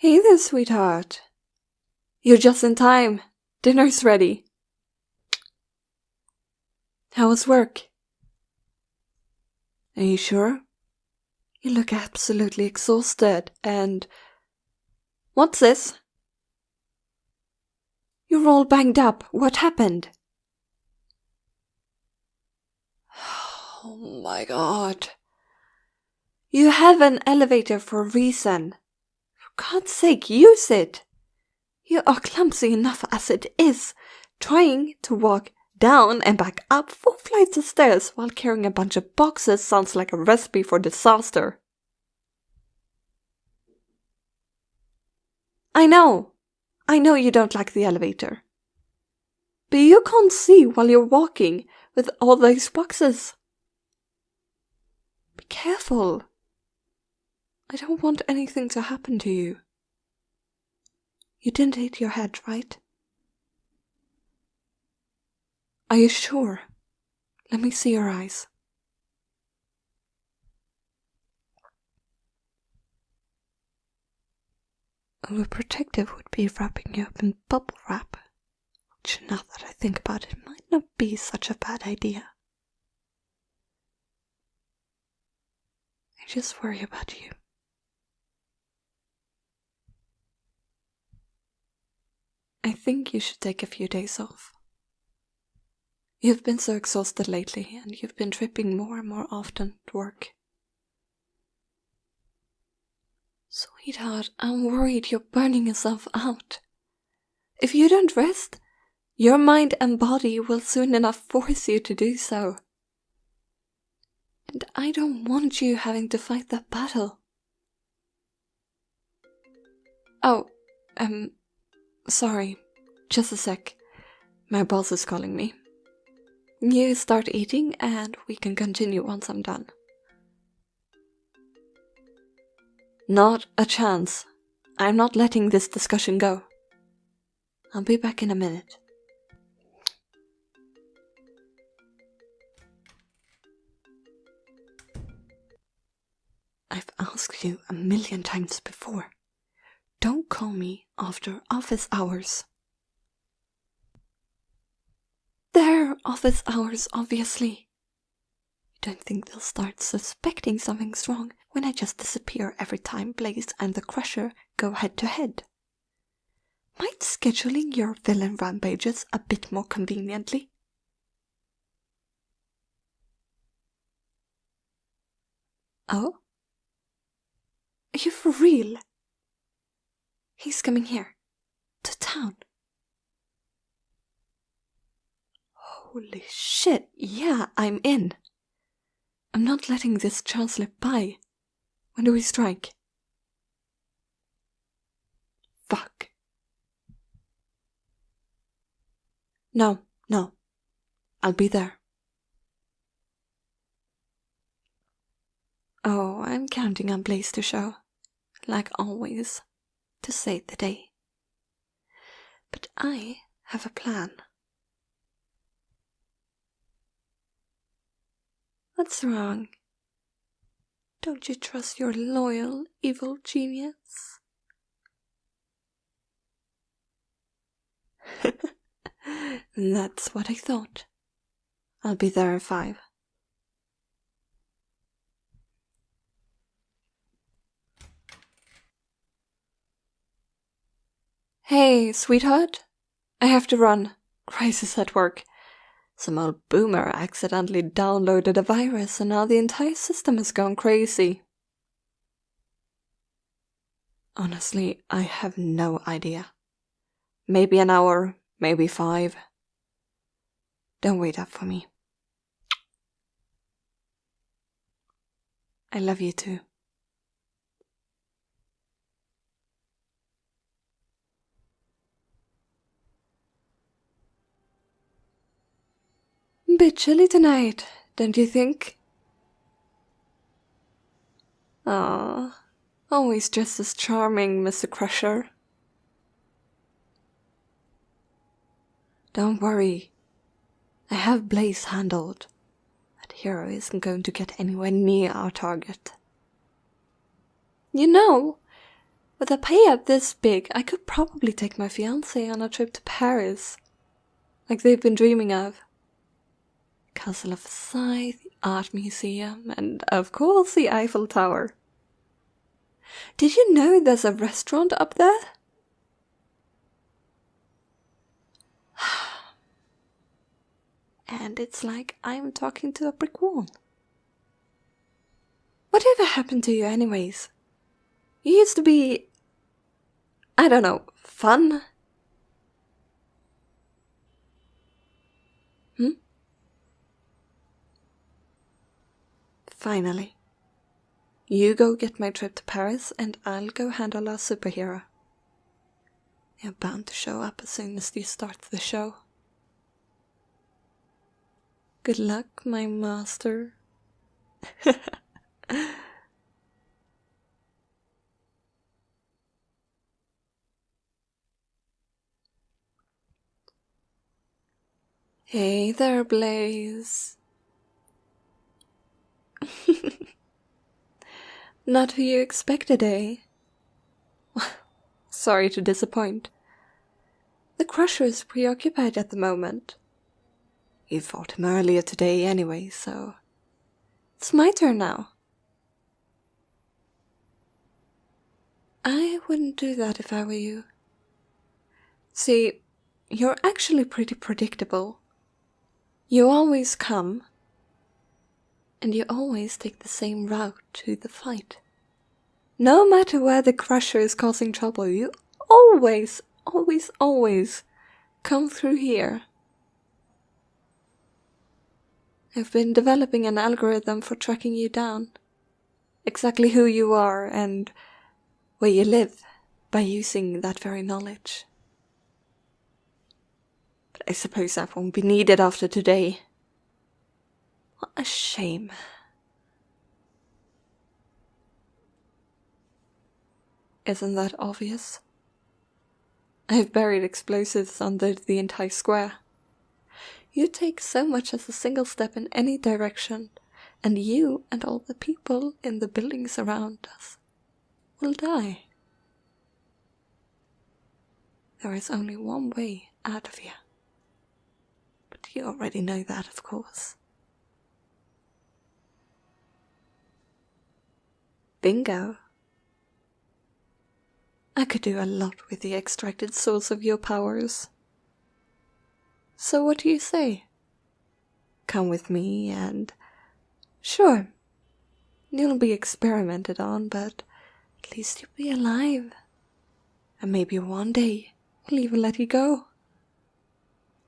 Hey there, sweetheart. You're just in time. Dinner's ready. How was work? Are you sure? You look absolutely exhausted and... What's this? You're all banged up. What happened? Oh my god. You have an elevator for a reason. For God's sake, use it. You are clumsy enough as it is, trying to walk down and back up 4 flights of stairs while carrying a bunch of boxes sounds like a recipe for disaster. I know you don't like the elevator. But you can't see while you're walking with all those boxes. Be careful. I don't want anything to happen to you. You didn't hit your head, right? Are you sure? Let me see your eyes. Overprotective would be wrapping you up in bubble wrap, which now that I think about it might not be such a bad idea. I just worry about you. I think you should take a few days off. You've been so exhausted lately, and you've been tripping more and more often at work. Sweetheart, I'm worried you're burning yourself out. If you don't rest, your mind and body will soon enough force you to do so. And I don't want you having to fight that battle. Oh, sorry. Just a sec. My boss is calling me. You start eating and we can continue once I'm done. Not a chance. I'm not letting this discussion go. I'll be back in a minute. I've asked you 1,000,000 times before. Don't call me after office hours. They're office hours, obviously. You don't think they'll start suspecting something's wrong when I just disappear every time Blaze and the Crusher go head to head? Might scheduling your villain rampages a bit more conveniently? Oh? Are you for real? He's coming here. To town. Holy shit, yeah, I'm in. I'm not letting this chance slip by. When do we strike? Fuck. No. I'll be there. Oh, I'm counting on Blaze to show. Like always. To save the day. But I have a plan. What's wrong? Don't you trust your loyal, evil genius? That's what I thought. I'll be there in 5. Hey, sweetheart. I have to run. Crisis at work. Some old boomer accidentally downloaded a virus and now the entire system has gone crazy. Honestly, I have no idea. Maybe an hour, maybe 5. Don't wait up for me. I love you too. Bit chilly tonight, don't you think? Ah, always just as charming, Mr. Crusher. Don't worry. I have Blaze handled. That hero isn't going to get anywhere near our target. You know, With a payout this big, I could probably take my fiancé on a trip to Paris, like they've been dreaming of. Castle of Versailles, the Art Museum, and of course the Eiffel Tower. Did you know there's a restaurant up there? And it's like I'm talking to a brick wall. Whatever happened to you anyways? You used to be, I don't know, fun? Finally. You go get my trip to Paris and I'll go handle our superhero. You're bound to show up as soon as you start the show. Good luck, my master. Hey there, Blaze. Not who you expected, eh? Sorry to disappoint. The Crusher is preoccupied at the moment. You fought him earlier today anyway, so it's my turn now. I wouldn't do that if I were you. See, you're actually pretty predictable. You always come, and you always take the same route to the fight. No matter where the Crusher is causing trouble, you always come through here. I've been developing an algorithm for tracking you down. Exactly who you are and where you live by using that very knowledge. But I suppose that won't be needed after today. What a shame. Isn't that obvious? I've buried explosives under the entire square. You take so much as a single step in any direction, and you and all the people in the buildings around us will die. There is only one way out of here. But you already know that, of course. Bingo. I could do a lot with the extracted source of your powers. So what do you say? Come with me and... Sure, you'll be experimented on, but at least you'll be alive. And maybe one day we'll even let you go.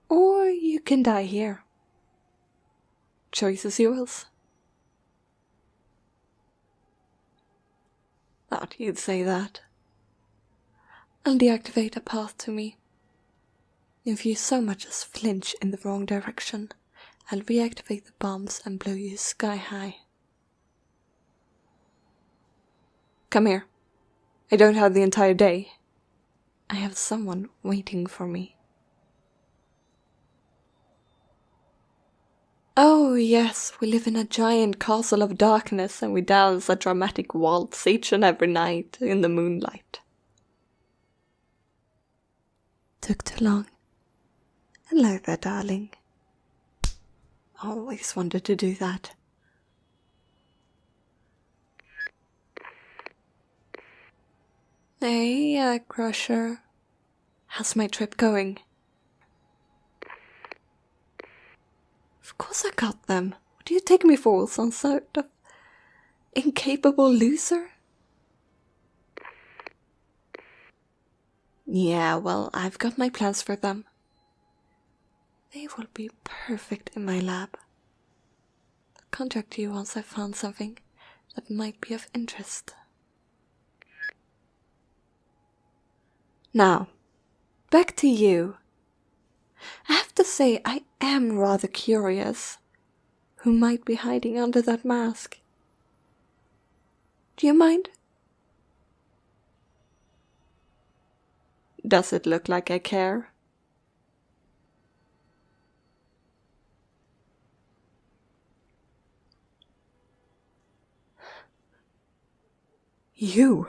Or you can die here. Choice is yours. Thought you'd say that. I'll deactivate a path to me. If you so much as flinch in the wrong direction, I'll reactivate the bombs and blow you sky high. Come here. I don't have the entire day. I have someone waiting for me. Oh yes, we live in a giant castle of darkness and we dance a dramatic waltz each and every night in the moonlight. Took too long. Hello there, darling. Always wanted to do that. Hey, Crusher. How's my trip going? Of course I got them. What do you take me for, some sort of incapable loser? Yeah, well, I've got my plans for them. They will be perfect in my lab. I'll contact you once I've found something that might be of interest. Now, back to you. I have to say I am rather curious. Who might be hiding under that mask? Do you mind? Does it look like I care? You?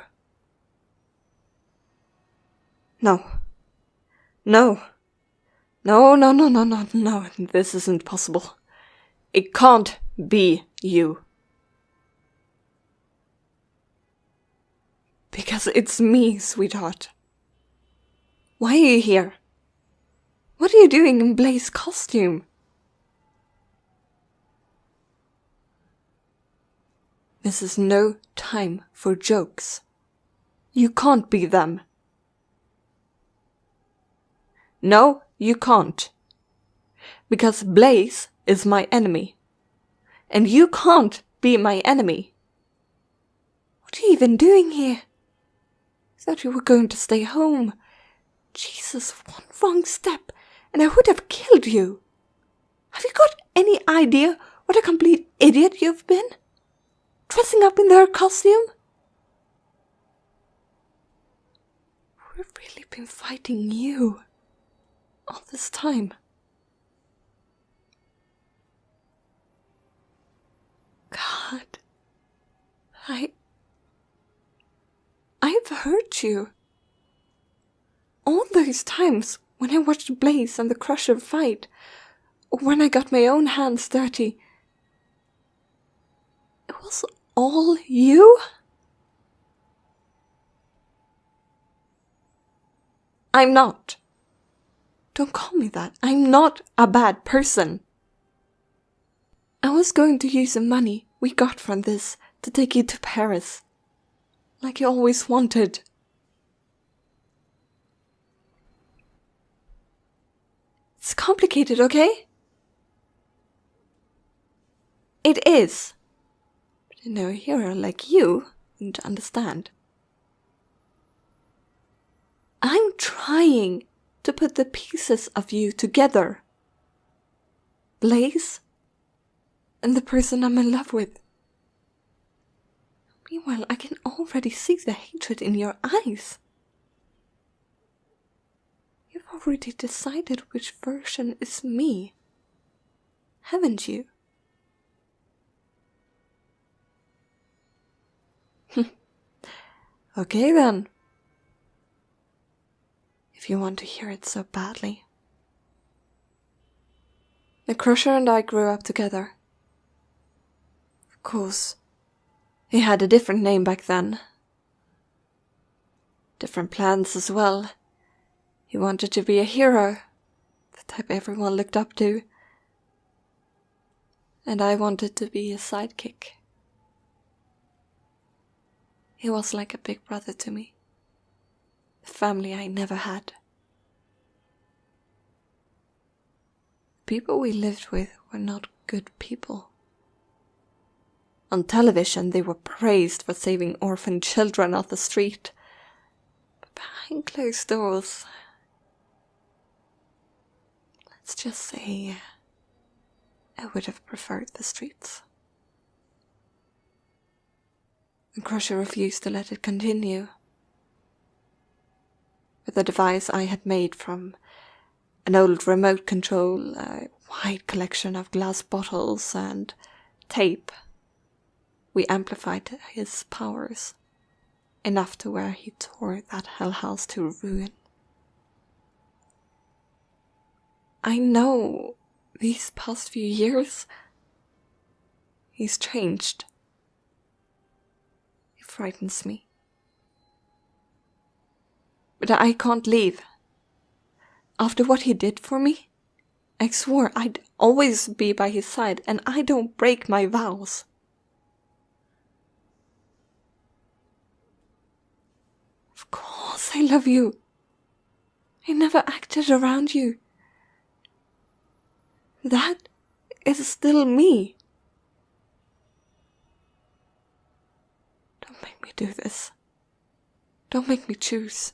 No. No. No. This isn't possible. It can't be you. Because it's me, sweetheart. Why are you here? What are you doing in Blaze's costume? This is no time for jokes. You can't be them. No, you can't. Because Blaze is my enemy. And you can't be my enemy. What are you even doing here? I thought you were going to stay home. Jesus, one wrong step and I would have killed you. Have you got any idea what a complete idiot you've been? Dressing up in their costume? We've really been fighting you all this time. God, I've hurt you. All those times when I watched Blaze and the Crusher fight, or when I got my own hands dirty, it was all you? I'm not. Don't call me that. I'm not a bad person. I was going to use the money we got from this to take you to Paris, like you always wanted. It's complicated, okay? It is. But a hero like you wouldn't understand. I'm trying to put the pieces of you together. Blaze and the person I'm in love with. Meanwhile, I can already see the hatred in your eyes. You've already decided which version is me, haven't you? Okay then. If you want to hear it so badly. The Crusher and I grew up together. Of course, he had a different name back then. Different plans as well. He wanted to be a hero, the type everyone looked up to. And I wanted to be a sidekick. He was like a big brother to me. The family I never had. The people we lived with were not good people. On television they were praised for saving orphan children off the street. But behind closed doors, let's just say, I would have preferred the streets. The Crusher refused to let it continue. With a device I had made from an old remote control, a wide collection of glass bottles and tape, we amplified his powers, enough to where he tore that hell house to ruin. I know these past few years, he's changed. He frightens me. But I can't leave. After what he did for me, I swore I'd always be by his side, and I don't break my vows. Of course I love you. I never acted around you. That is still me. Don't make me do this. Don't make me choose.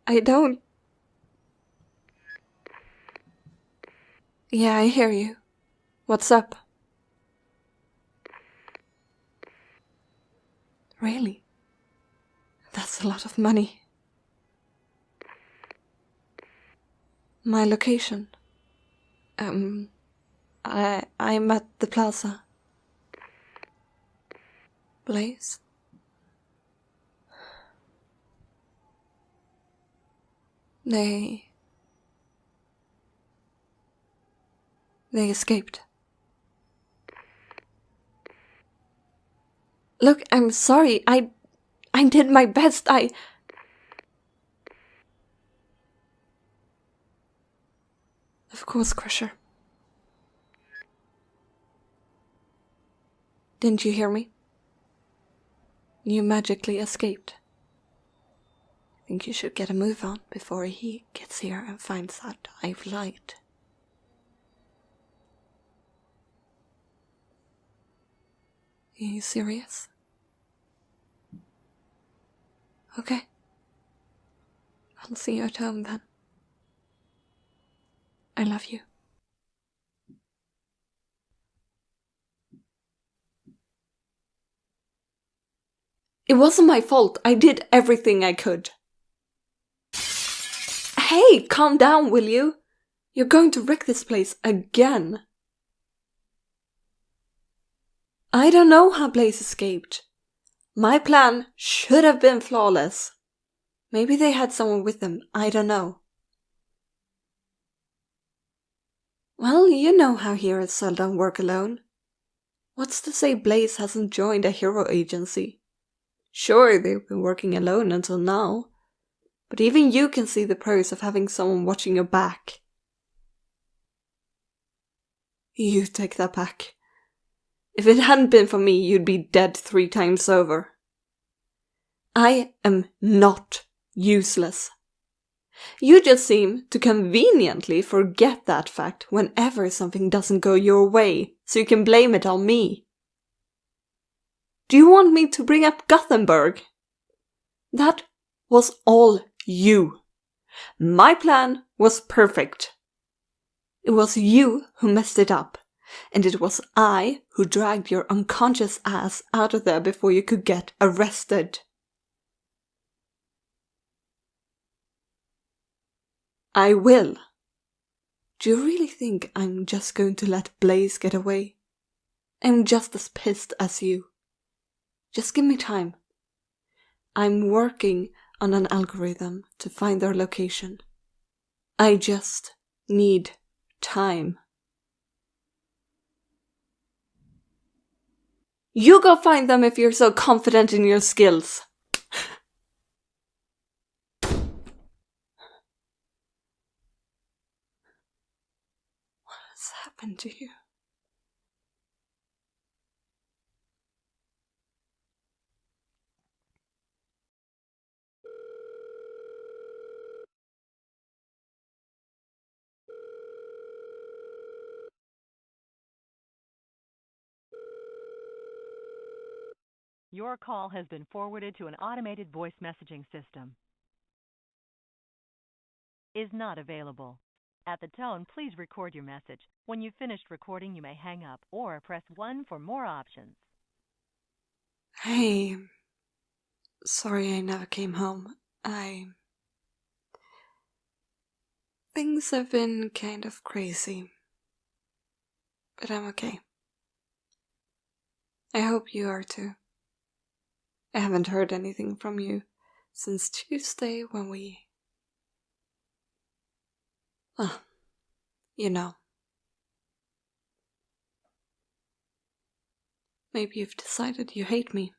I don't... Yeah, I hear you. What's up? Really? That's a lot of money. My location. I'm at the plaza. Blaze? They escaped. Look, I'm sorry. I did my best. Of course, Crusher. Didn't you hear me? You magically escaped. I think you should get a move on before he gets here and finds out I've lied. Are you serious? Okay. I'll see you at home then. I love you. It wasn't my fault. I did everything I could. Hey, calm down, will you? You're going to wreck this place again. I don't know how Blaze escaped. My plan should have been flawless. Maybe they had someone with them. I don't know. Well, you know how heroes seldom work alone. What's to say Blaze hasn't joined a hero agency? Sure, they've been working alone until now, but even you can see the pros of having someone watching your back. You take that back. If it hadn't been for me, you'd be dead 3 times over. I am not useless. You just seem to conveniently forget that fact whenever something doesn't go your way, so you can blame it on me. Do you want me to bring up Gothenburg? That was all you. My plan was perfect. It was you who messed it up, and it was I who dragged your unconscious ass out of there before you could get arrested. I will. Do you really think I'm just going to let Blaze get away? I'm just as pissed as you. Just give me time. I'm working on an algorithm to find their location. I just need time. You go find them if you're so confident in your skills. What has happened to you? Your call has been forwarded to an automated voice messaging system. Is not available. At the tone, please record your message. When you've finished recording, you may hang up or press 1 for more options. Hey, sorry I never came home. Things have been kind of crazy, but I'm okay. I hope you are too. I haven't heard anything from you since Tuesday when we... Well, you know. Maybe you've decided you hate me.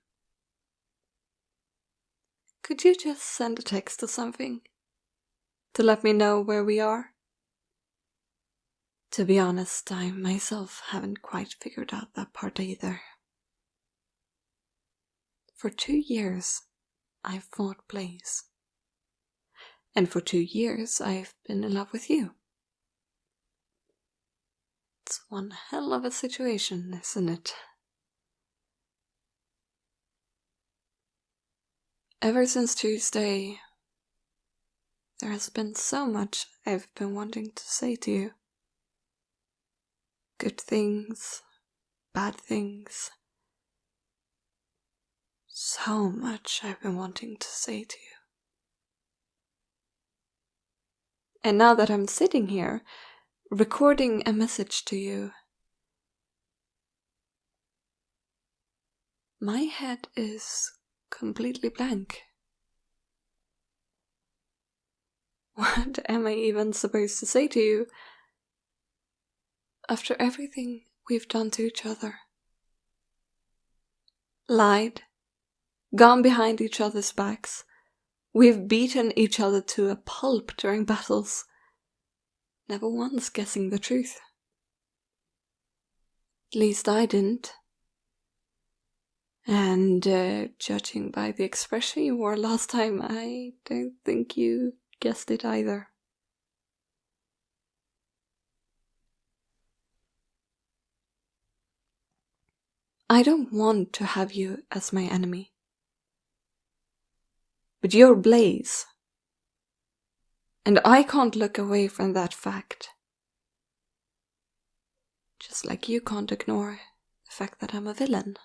Could you just send a text or something? To let me know where we are? To be honest, I myself haven't quite figured out that part either. For 2 years, I've fought Blaze. And for 2 years, I've been in love with you. It's one hell of a situation, isn't it? Ever since Tuesday, there has been so much I've been wanting to say to you. Good things, bad things. So much I've been wanting to say to you. And now that I'm sitting here, recording a message to you, My head is completely blank. What am I even supposed to say to you? After everything we've done to each other. Lied. Gone behind each other's backs. We've beaten each other to a pulp during battles. Never once guessing the truth. At least I didn't. And judging by the expression you wore last time, I don't think you guessed it either. I don't want to have you as my enemy. But you're Blaze. And I can't look away from that fact. Just like you can't ignore the fact that I'm a villain.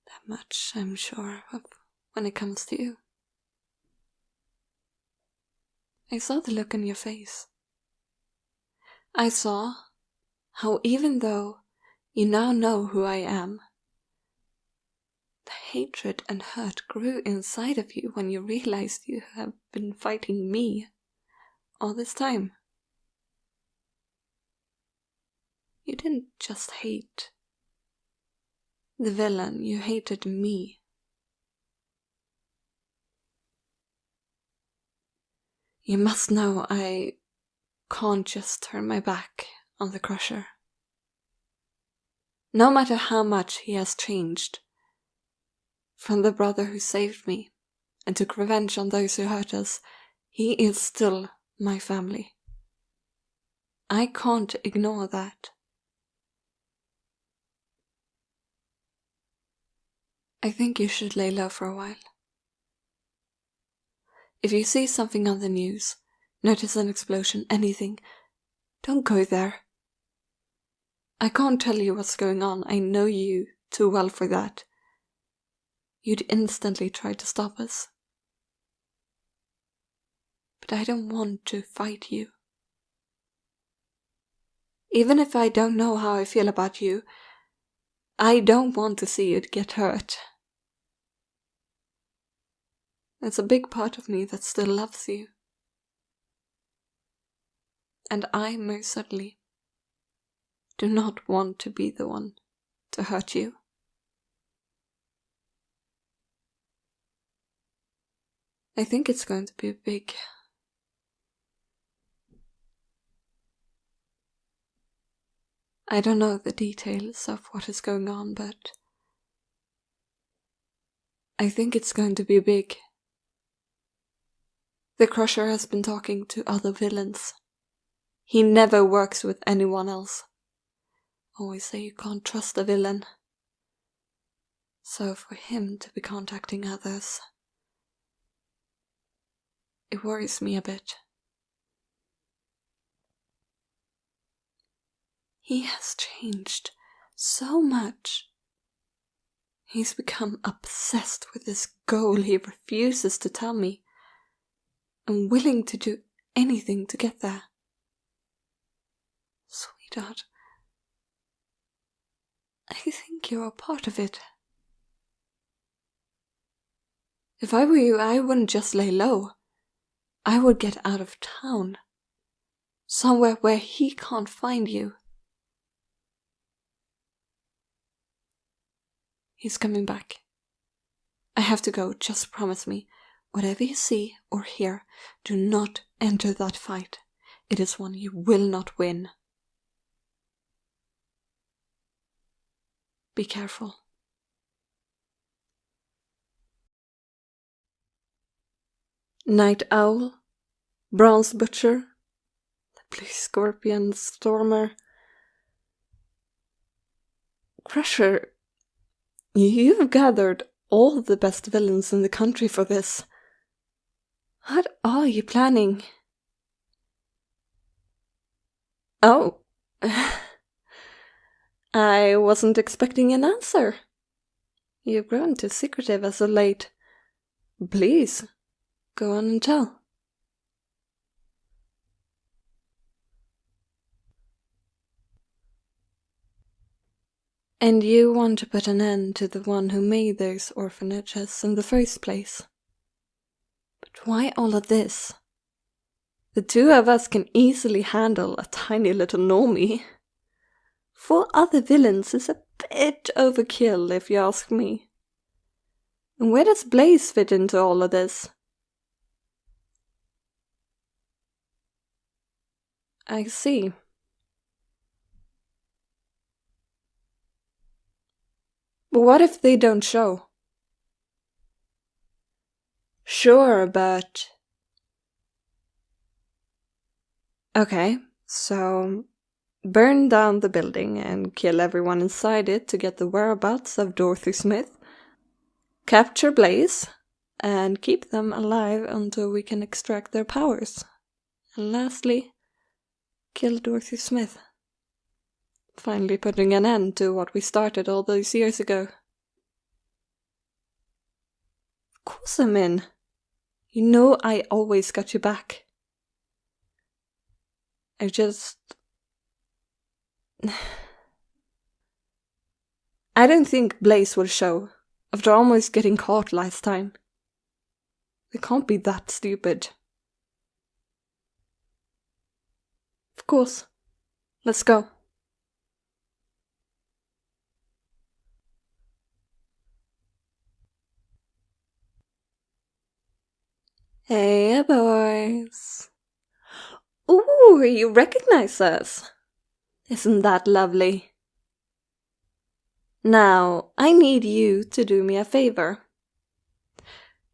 That much I'm sure of when it comes to you. I saw the look on your face. I saw how even though you now know who I am, the hatred and hurt grew inside of you when you realized you have been fighting me all this time. You didn't just hate the villain, you hated me. You must know I can't just turn my back on the Crusher. No matter how much he has changed, from the brother who saved me and took revenge on those who hurt us, he is still my family. I can't ignore that. I think you should lay low for a while. If you see something on the news, notice an explosion, anything, don't go there. I can't tell you what's going on, I know you too well for that. You'd instantly try to stop us. But I don't want to fight you. Even if I don't know how I feel about you, I don't want to see you get hurt. There's a big part of me that still loves you. And I most certainly do not want to be the one to hurt you. I think it's going to be big. I don't know the details of what is going on, but I think it's going to be big. The Crusher has been talking to other villains. He never works with anyone else. Always say you can't trust a villain. So for him to be contacting others, it worries me a bit. He has changed so much. He's become obsessed with this goal he refuses to tell me, and willing to do anything to get there. Sweetheart, I think you're a part of it. If I were you, I wouldn't just lay low. I would get out of town. Somewhere where he can't find you. He's coming back. I have to go, just promise me. Whatever you see or hear, do not enter that fight. It is one you will not win. Be careful. Night Owl, Bronze Butcher, the Blue Scorpion, Stormer. Crusher, you've gathered all the best villains in the country for this. What are you planning? Oh, I wasn't expecting an answer. You've grown too secretive as of late. Please, go on and tell. And you want to put an end to the one who made those orphanages in the first place. But why all of this? The two of us can easily handle a tiny little normie. 4 other villains is a bit overkill, if you ask me. And where does Blaze fit into all of this? I see. But what if they don't show? Sure, but... Okay, so... burn down the building and kill everyone inside it to get the whereabouts of Dorothy Smith. Capture Blaze and keep them alive until we can extract their powers. And lastly, kill Dorothy Smith. Finally putting an end to what we started all those years ago. Of course I'm in. You know I always got your back. I just... I don't think Blaze will show, after almost getting caught last time. They can't be that stupid. Of course. Let's go. Hey, boys. Ooh, you recognize us. Isn't that lovely? Now, I need you to do me a favor.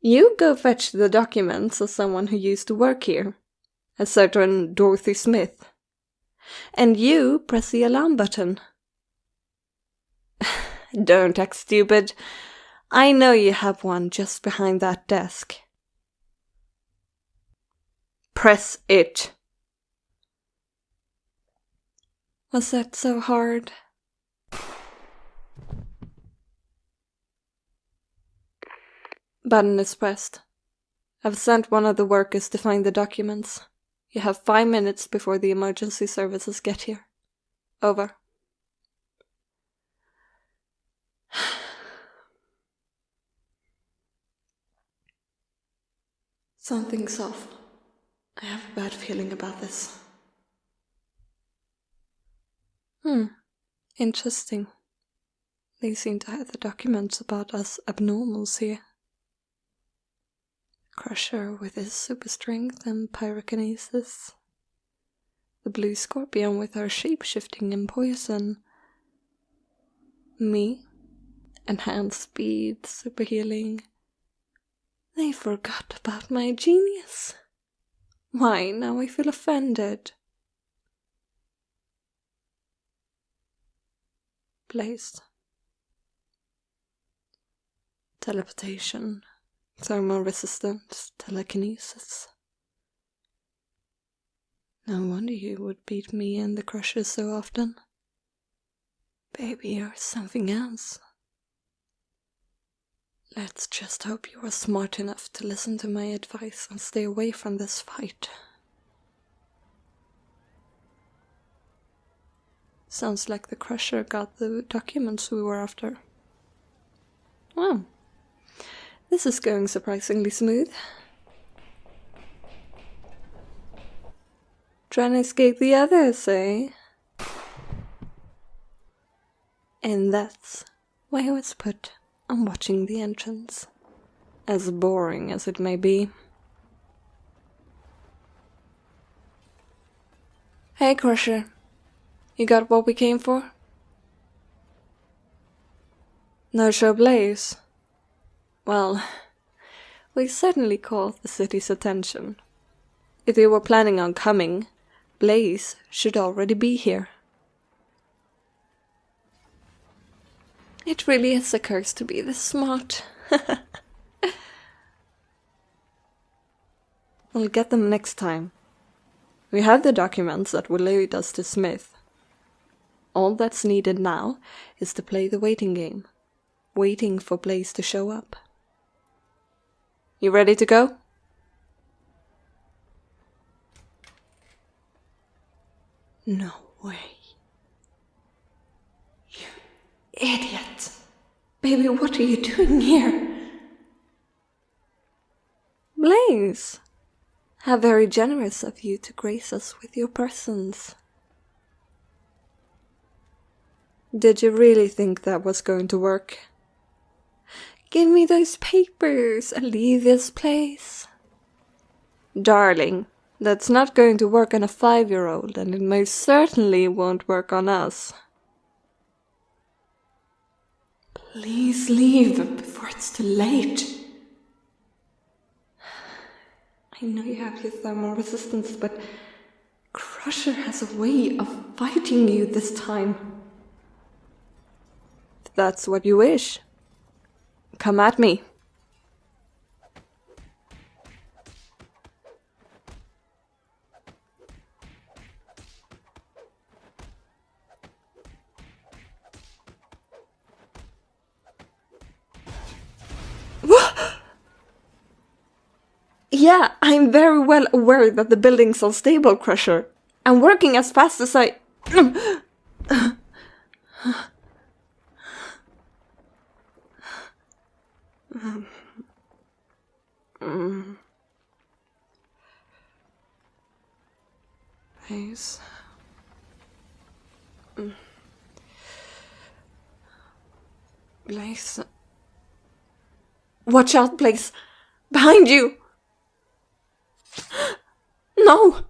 You go fetch the documents of someone who used to work here, a certain Dorothy Smith. And you press the alarm button. Don't act stupid. I know you have one just behind that desk. Press it. Was that so hard? Button is pressed. I've sent one of the workers to find the documents. You have 5 minutes before the emergency services get here. Over. Something's off. I have a bad feeling about this. Interesting. They seem to have the documents about us abnormals here. Crusher with his super strength and pyrokinesis. The blue scorpion with her shape-shifting and poison. Me. Enhanced speed, super healing. They forgot about my genius. Why, now I feel offended. Blaze. Teleportation. Thermal resistance. Telekinesis. No wonder you would beat me and the Crusher so often. Baby, you're something else. Let's just hope you are smart enough to listen to my advice and stay away from this fight. Sounds like the Crusher got the documents we were after. Wow. This is going surprisingly smooth. Trying to escape the others, eh? And that's why I was put on watching the entrance. As boring as it may be. Hey, Crusher. You got what we came for? No show Blaze? Well, we certainly caught the city's attention. If they were planning on coming, Blaze should already be here. It really is a curse to be this smart. We'll get them next time. We have the documents that will lead us to Smith. All that's needed now is to play the waiting game. Waiting for Blaze to show up. You ready to go? No way. You Idiot. Baby, what are you doing here? Blaze, how very generous of you to grace us with your presence. Did you really think that was going to work? Give me those papers and leave this place. Darling, that's not going to work on a 5-year-old, and it most certainly won't work on us. Please leave before it's too late. I know you have your thermal resistance, but Crusher has a way of fighting you this time. If that's what you wish, come at me. Yeah, I'm very well aware that the building's unstable, Crusher. I'm working as fast as I... Please. Blaze. Watch out, Blaze. Behind you! No!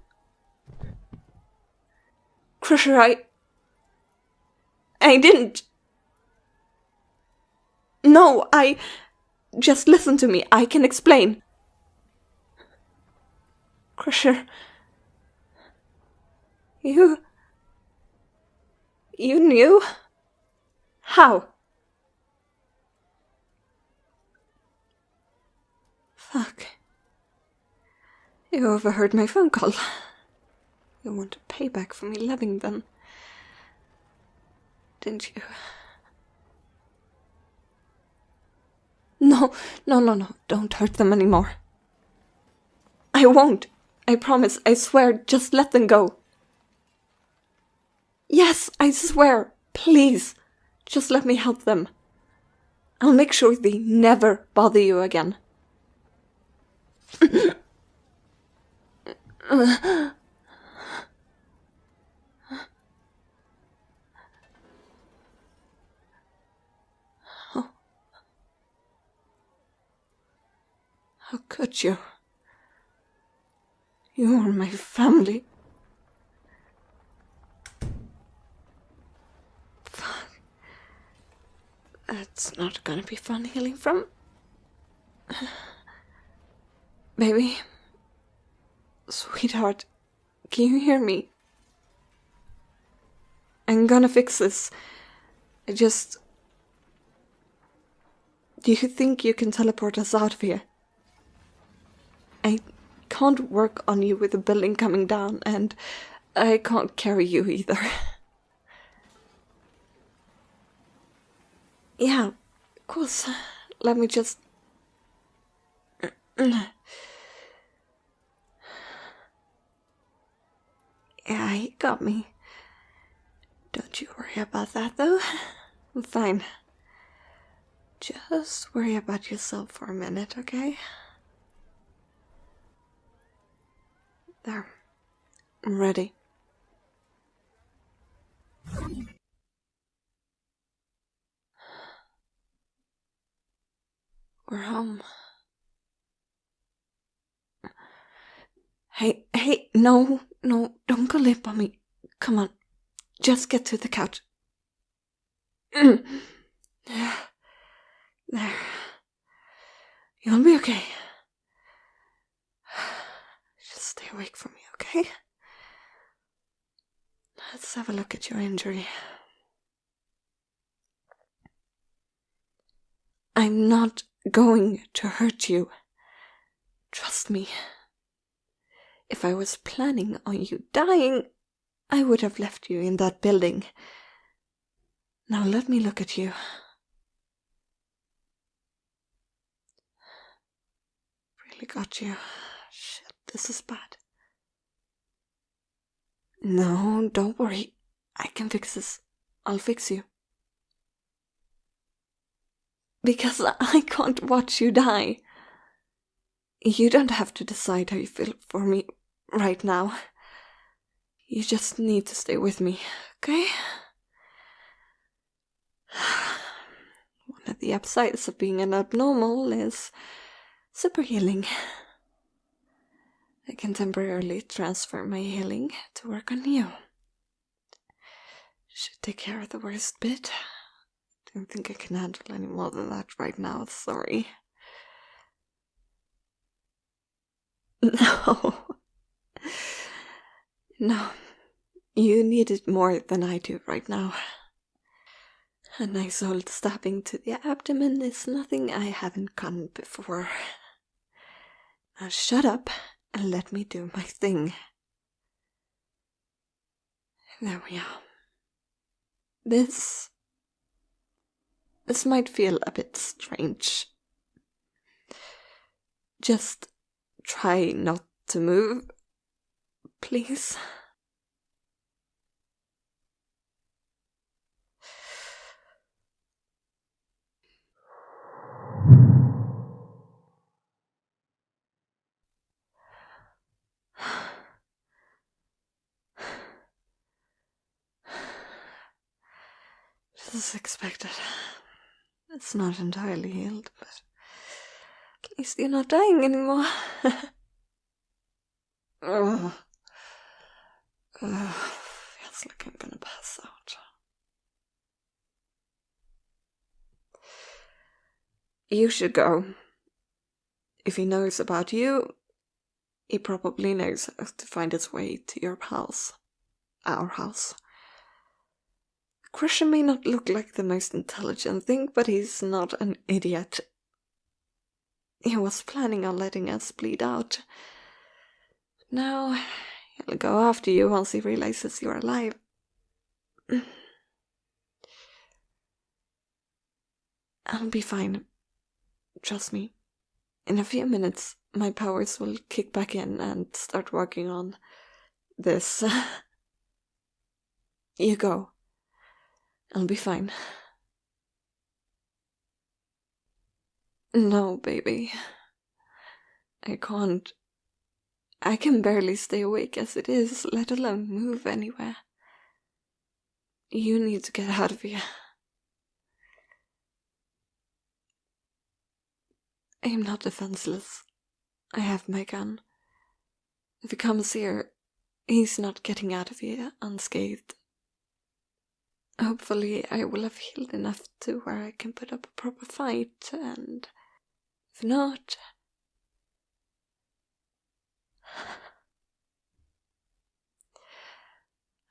Crusher, I didn't. No, just listen to me. I can explain. Crusher. You knew? How? Fuck. You overheard my phone call. You wanted payback for me loving them, didn't you? No, don't hurt them anymore. I won't. I promise, I swear, just let them go. Yes, I swear, please, just let me help them. I'll make sure they never bother you again. How could you? You are my family. Fuck. That's not gonna be fun healing from. Baby. Sweetheart. Can you hear me? I'm gonna fix this. Do you think you can teleport us out of here? I can't work on you with the building coming down, and I can't carry you either. Yeah, of course. Let me just... Yeah, he got me. Don't you worry about that, though. I'm fine. Just worry about yourself for a minute, okay? There. I'm ready. We're home. Hey, no, don't go limp on me. Come on, just get to the couch. There. You'll be okay. Just stay awake for me, okay? Let's have a look at your injury. I'm not going to hurt you. Trust me. If I was planning on you dying, I would have left you in that building. Now let me look at you. Really got you. Shit, this is bad. No, don't worry. I can fix this. I'll fix you. Because I can't watch you die. You don't have to decide how you feel for me right now. You just need to stay with me, okay? One of the upsides of being an abnormal is super healing. I can temporarily transfer my healing to work on you. Should take care of the worst bit. Don't think I can handle any more than that right now, sorry. No. No. You need it more than I do right now. A nice old stabbing to the abdomen is nothing I haven't gotten before. Now shut up and let me do my thing. There we are. This might feel a bit strange. Just try not to move, please. This is expected. It's not entirely healed, but at least you're not dying anymore. Ugh. Feels like I'm gonna pass out. You should go. If he knows about you, he probably knows how to find his way to your house. Our house. Crusher may not look like the most intelligent thing, but he's not an idiot. He was planning on letting us bleed out. Now, he'll go after you once he realizes you're alive. I'll be fine. Trust me. In a few minutes, my powers will kick back in and start working on this. You go. I'll be fine. No, baby. I can't. I can barely stay awake as it is, let alone move anywhere. You need to get out of here. I am not defenseless. I have my gun. If he comes here, he's not getting out of here unscathed. Hopefully I will have healed enough to where I can put up a proper fight, and if not...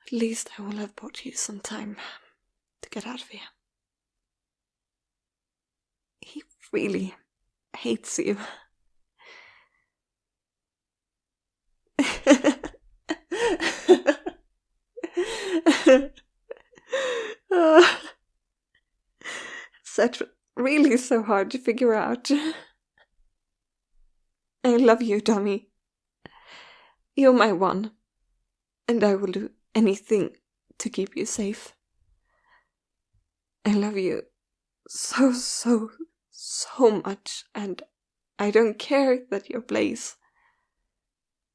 At least I will have bought you some time to get out of here. He really hates you. That's really so hard to figure out. I love you, Tommy. You're my one, and I will do anything to keep you safe. I love you so, so, so much, and I don't care that you're Blaze.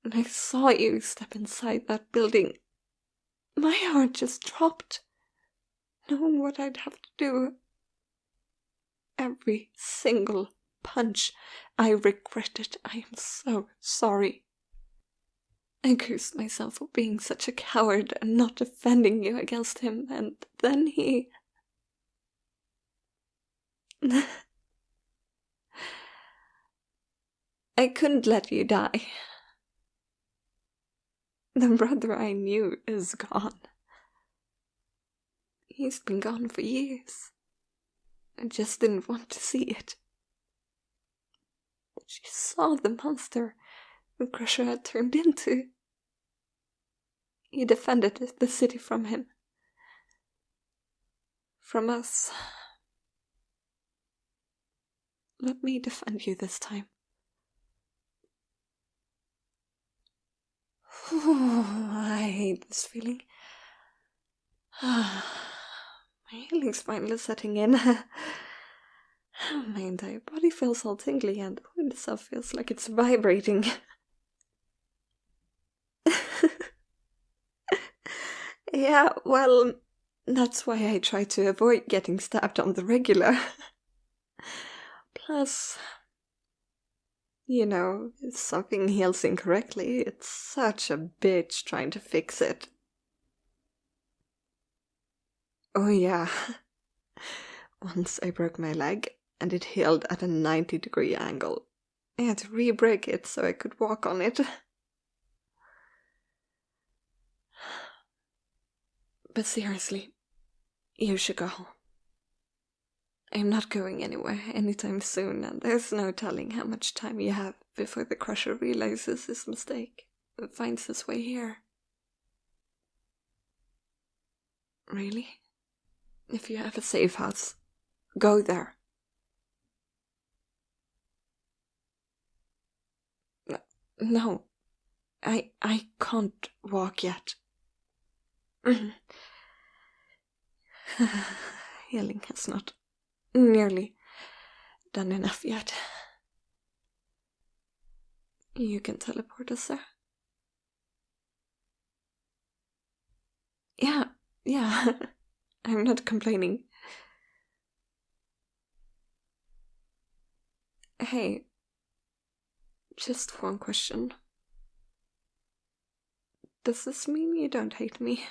When I saw you step inside that building, my heart just dropped, knowing what I'd have to do. Every single punch, I regretted. I am so sorry. I cursed myself for being such a coward and not defending you against him, and then he... I couldn't let you die. The brother I knew is gone. He's been gone for years. I just didn't want to see it. But she saw the monster the Crusher had turned into. He defended the city from him. From us. Let me defend you this time. I hate this feeling. My healing's finally setting in. My entire body feels all tingly and the wound itself feels like it's vibrating. Yeah, well, that's why I try to avoid getting stabbed on the regular. Plus, if something heals incorrectly, it's such a bitch trying to fix it. Oh yeah. Once I broke my leg, and it healed at a 90-degree angle. I had to re-break it so I could walk on it. But seriously, you should go. I'm not going anywhere anytime soon, and there's no telling how much time you have before the Crusher realizes his mistake and finds his way here. Really? If you have a safe house, go there. No, I can't walk yet. Healing has not nearly done enough yet. You can teleport us there. Yeah, I'm not complaining. Hey, just one question. Does this mean you don't hate me?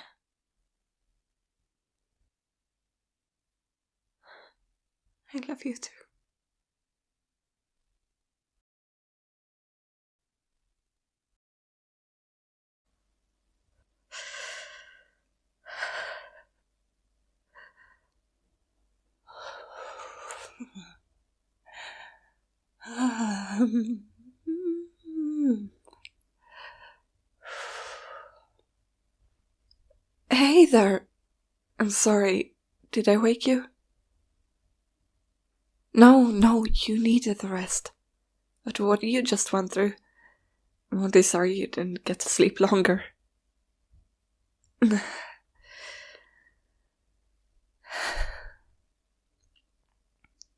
I love you too. Hey there. I'm sorry. Did I wake you? No, you needed the rest. But what you just went through. I'm only sorry you didn't get to sleep longer.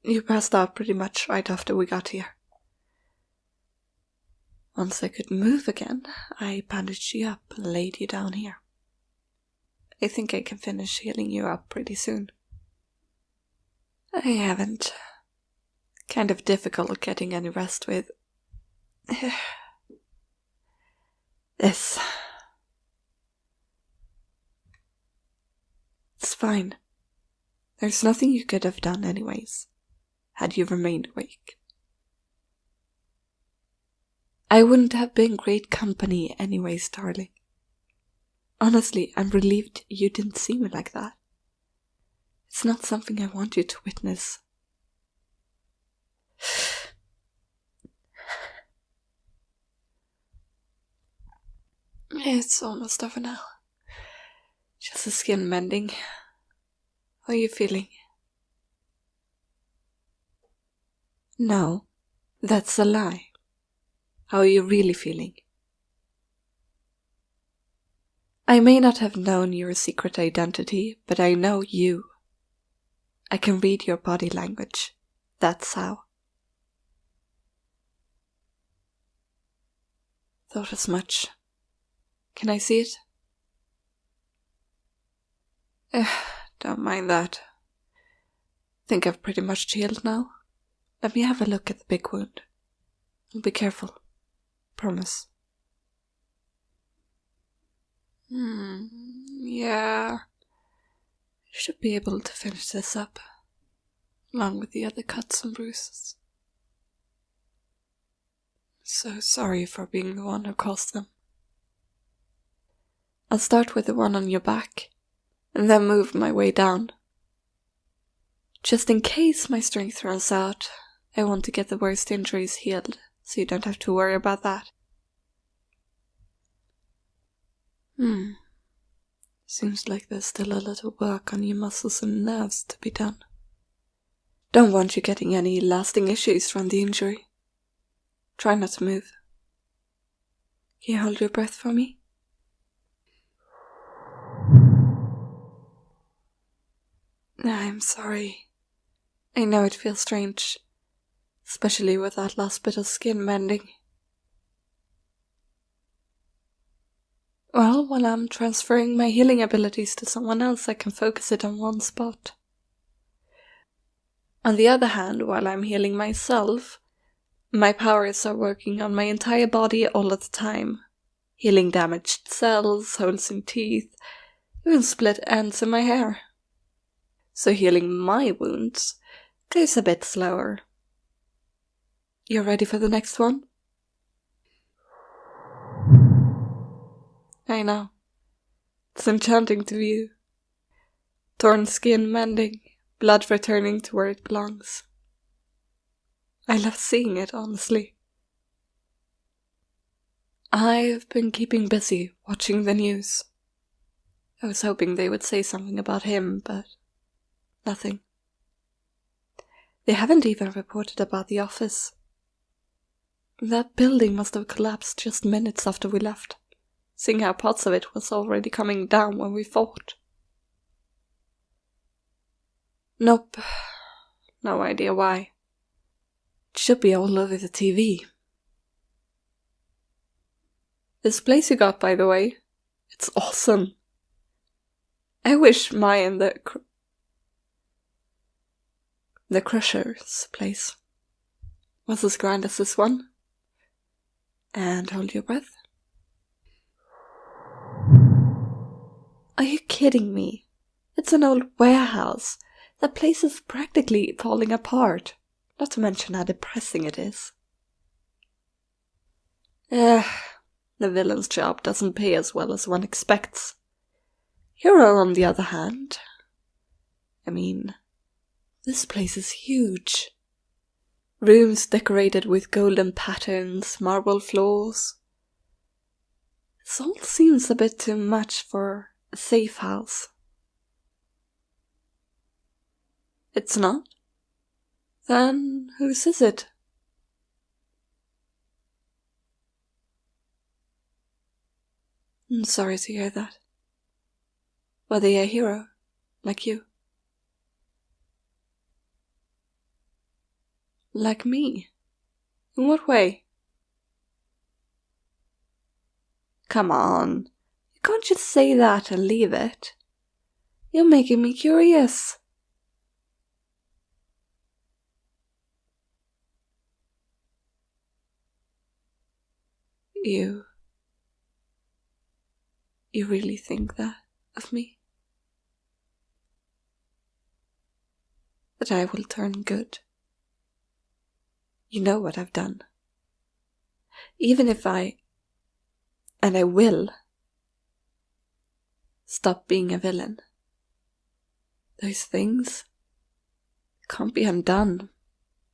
You passed out pretty much right after we got here. Once I could move again, I bandaged you up and laid you down here. I think I can finish healing you up pretty soon. I haven't. Kind of difficult getting any rest with this. It's fine. There's nothing you could have done anyways, had you remained awake. I wouldn't have been great company anyways, darling. Honestly, I'm relieved you didn't see me like that. It's not something I want you to witness. It's almost over now. Just the skin mending. How are you feeling? No, that's a lie. How are you really feeling? I may not have known your secret identity, but I know you. I can read your body language. That's how. Thought as much. Can I see it? Don't mind that. Think I've pretty much healed now. Let me have a look at the big wound. Be careful. Promise. Yeah. Should be able to finish this up, along with the other cuts and bruises. So sorry for being the one who caused them. I'll start with the one on your back, and then move my way down. Just in case my strength runs out, I want to get the worst injuries healed, so you don't have to worry about that. Seems like there's still a little work on your muscles and nerves to be done. Don't want you getting any lasting issues from the injury. Try not to move. Can you hold your breath for me? I'm sorry. I know it feels strange, especially with that last bit of skin mending. Well, while I'm transferring my healing abilities to someone else, I can focus it on one spot. On the other hand, while I'm healing myself, my powers are working on my entire body all of the time, healing damaged cells, holes in teeth, even split ends in my hair. So healing my wounds goes a bit slower. You ready for the next one? I know. It's enchanting to view. Torn skin mending, blood returning to where it belongs. I love seeing it, honestly. I've been keeping busy watching the news. I was hoping they would say something about him, but nothing. They haven't even reported about the office. That building must have collapsed just minutes after we left, seeing how parts of it was already coming down when we fought. Nope. No idea why. It should be all over the TV. This place you got, by the way, it's awesome. I wish mine, the Crusher's place, was as grand as this one. And hold your breath. Are you kidding me? It's an old warehouse. That place is practically falling apart. Not to mention how depressing it is. The villain's job doesn't pay as well as one expects. Hero, on the other hand, this place is huge. Rooms decorated with golden patterns, marble floors. This all seems a bit too much for a safe house. It's not? Then whose is it? I'm sorry to hear that. Were they a hero, like you? Like me? In what way? Come on, you can't just say that and leave it. You're making me curious. You really think that of me? That I will turn good? You know what I've done. Even if and I will, stop being a villain. Those things can't be undone.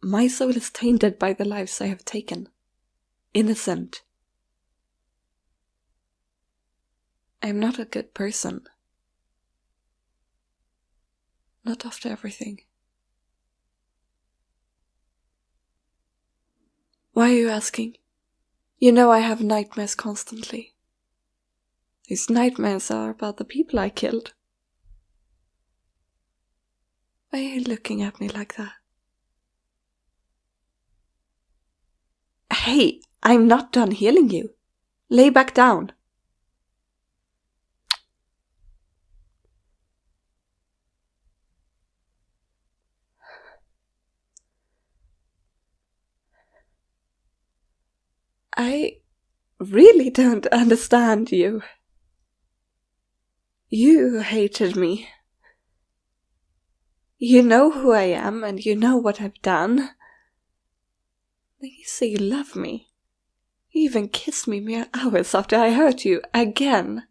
My soul is tainted by the lives I have taken. Innocent. I am not a good person. Not after everything. Why are you asking? You know I have nightmares constantly. These nightmares are about the people I killed. Why are you looking at me like that? Hey, I'm not done healing you. Lay back down. I really don't understand you. You hated me. You know who I am and you know what I've done. Then you say you love me. You even kissed me mere hours after I hurt you again.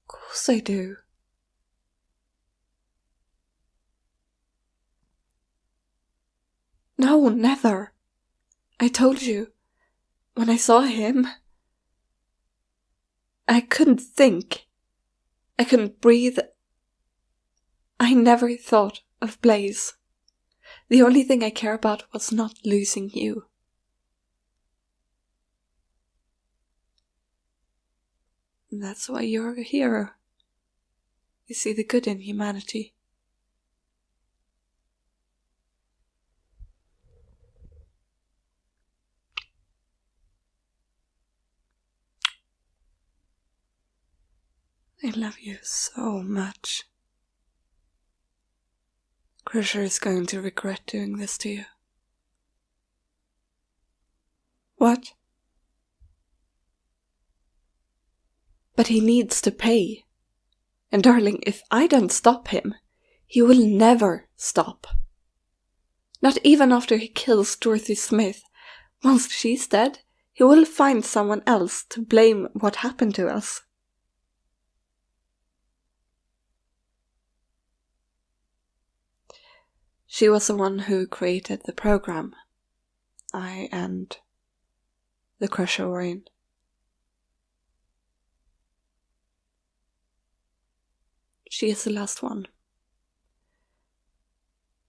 Of course I do. No, never. I told you. When I saw him, I couldn't think. I couldn't breathe. I never thought of Blaze. The only thing I care about was not losing you. And that's why you're a hero. You see the good in humanity. love you so much. Crusher is going to regret doing this to you. What? But he needs to pay. And darling, if I don't stop him, he will never stop. Not even after he kills Dorothy Smith. Once she's dead, he will find someone else to blame what happened to us. She was the one who created the program. I and the Crusher were in. She is the last one.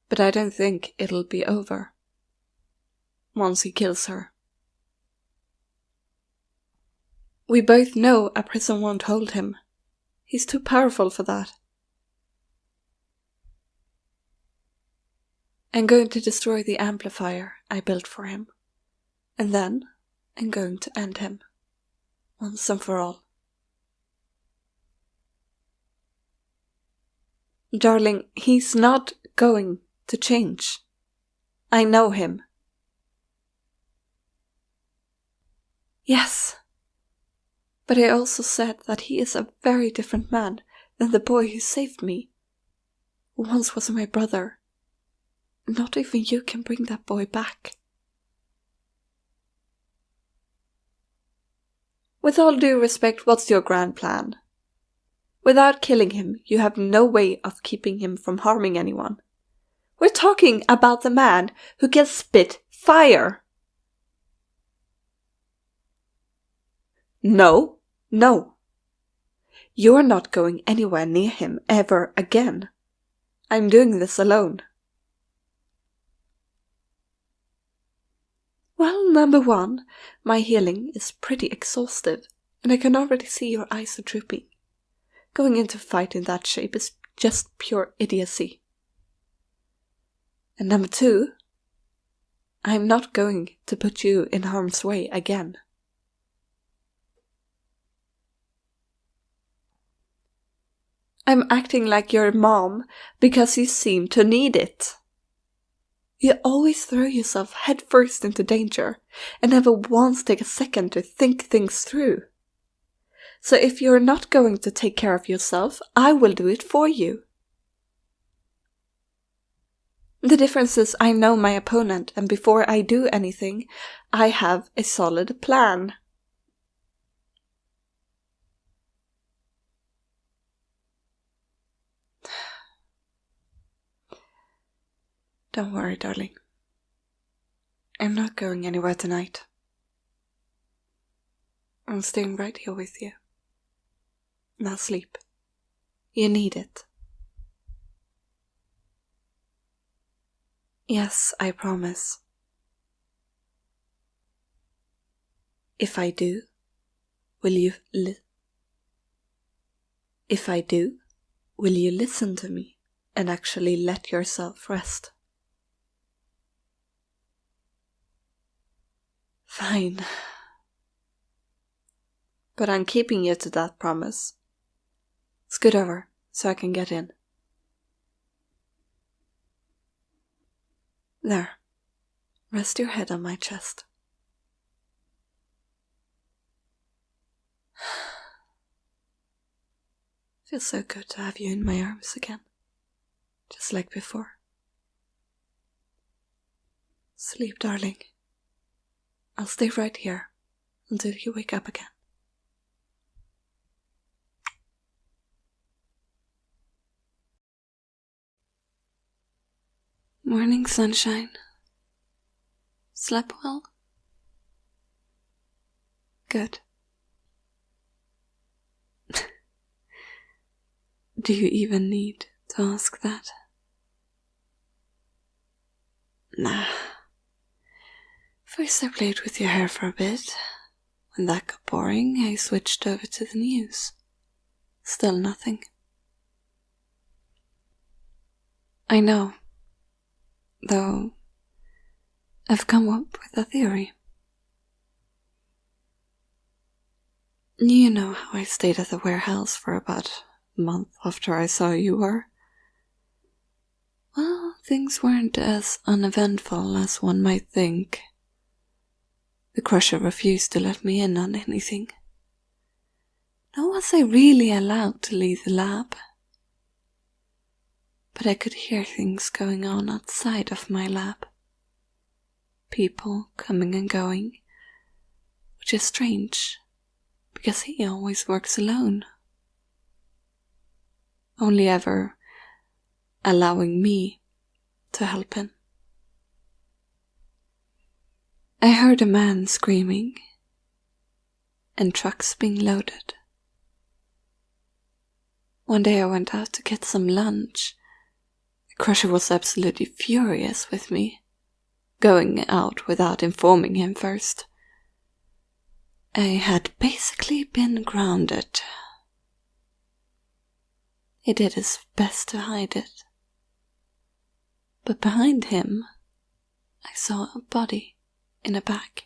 But I don't think it'll be over once he kills her. We both know a prison won't hold him. He's too powerful for that. I'm going to destroy the amplifier I built for him. And then I'm going to end him. Once and for all. Darling, he's not going to change. I know him. Yes. But I also said that he is a very different man than the boy who saved me, who once was my brother. Not even you can bring that boy back. With all due respect, what's your grand plan? Without killing him, you have no way of keeping him from harming anyone. We're talking about the man who can spit fire. No. You're not going anywhere near him ever again. I'm doing this alone. Well, number one, my healing is pretty exhausted, and I can already see your eyes are drooping. Going into a fight in that shape is just pure idiocy. And number two, I'm not going to put you in harm's way again. I'm acting like your mom because you seem to need it. You always throw yourself headfirst into danger and never once take a second to think things through. So if you're not going to take care of yourself, I will do it for you. The difference is I know my opponent, and before I do anything, I have a solid plan. Don't worry, darling. I'm not going anywhere tonight. I'm staying right here with you. Now sleep. You need it. Yes, I promise. If I do, will you listen to me and actually let yourself rest? Fine. But I'm keeping you to that promise. Scoot over so I can get in. There. Rest your head on my chest. Feels so good to have you in my arms again. Just like before. Sleep, darling. I'll stay right here until you wake up again. Morning, sunshine. Slept well? Good. Do you even need to ask that? Nah. First I played with your hair for a bit. When that got boring, I switched over to the news. Still nothing. I know. Though, I've come up with a theory. You know how I stayed at the warehouse for about a month after I saw you were? Well, things weren't as uneventful as one might think. The Crusher refused to let me in on anything. Nor was I really allowed to leave the lab. But I could hear things going on outside of my lab. People coming and going, which is strange, because he always works alone. Only ever allowing me to help him. I heard a man screaming, and trucks being loaded. One day I went out to get some lunch. The Crusher was absolutely furious with me, going out without informing him first. I had basically been grounded. He did his best to hide it. But behind him, I saw a body in a bag.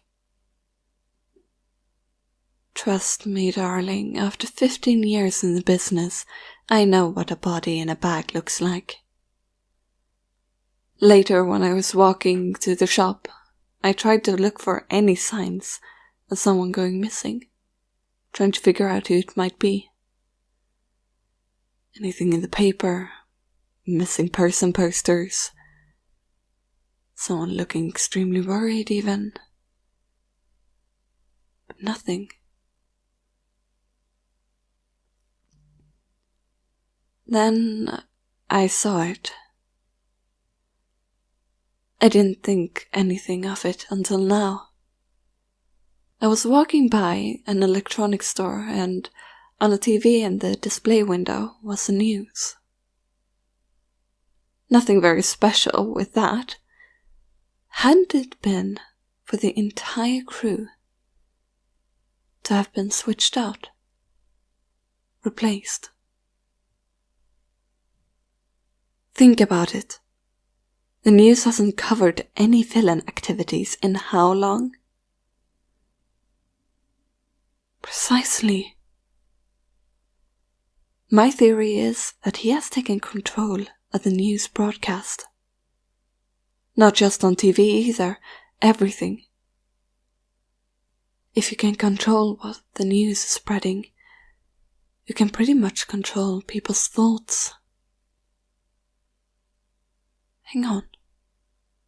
Trust me, darling, after 15 years in the business, I know what a body in a bag looks like. Later, when I was walking to the shop, I tried to look for any signs of someone going missing, trying to figure out who it might be. Anything in the paper, missing person posters, someone looking extremely worried even. But nothing. Then I saw it. I didn't think anything of it until now. I was walking by an electronics store, and on the TV in the display window was the news. Nothing very special with that. Hadn't it been for the entire crew to have been switched out, replaced? Think about it. The news hasn't covered any villain activities in how long? Precisely. My theory is that he has taken control of the news broadcast. Not just on TV either, everything. If you can control what the news is spreading, you can pretty much control people's thoughts. Hang on.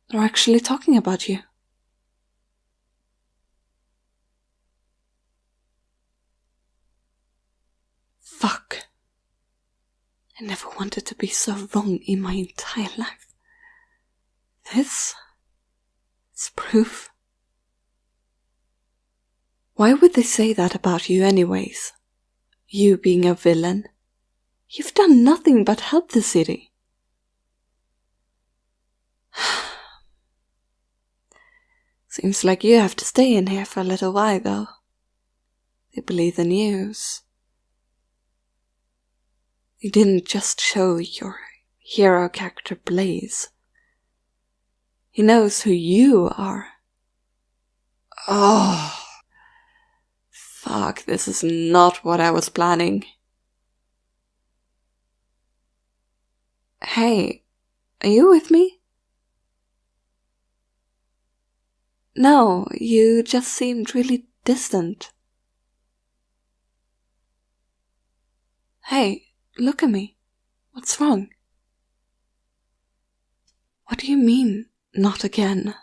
They're actually talking about you. Fuck. I never wanted to be so wrong in my entire life. This is proof. Why would they say that about you anyways? You being a villain? You've done nothing but help the city. Seems like you have to stay in here for a little while, though. They believe the news. You didn't just show your hero character Blaze. He knows who you are. Oh. Fuck, this is not what I was planning. Hey, are you with me? No, you just seemed really distant. Hey, look at me. What's wrong? What do you mean, not again?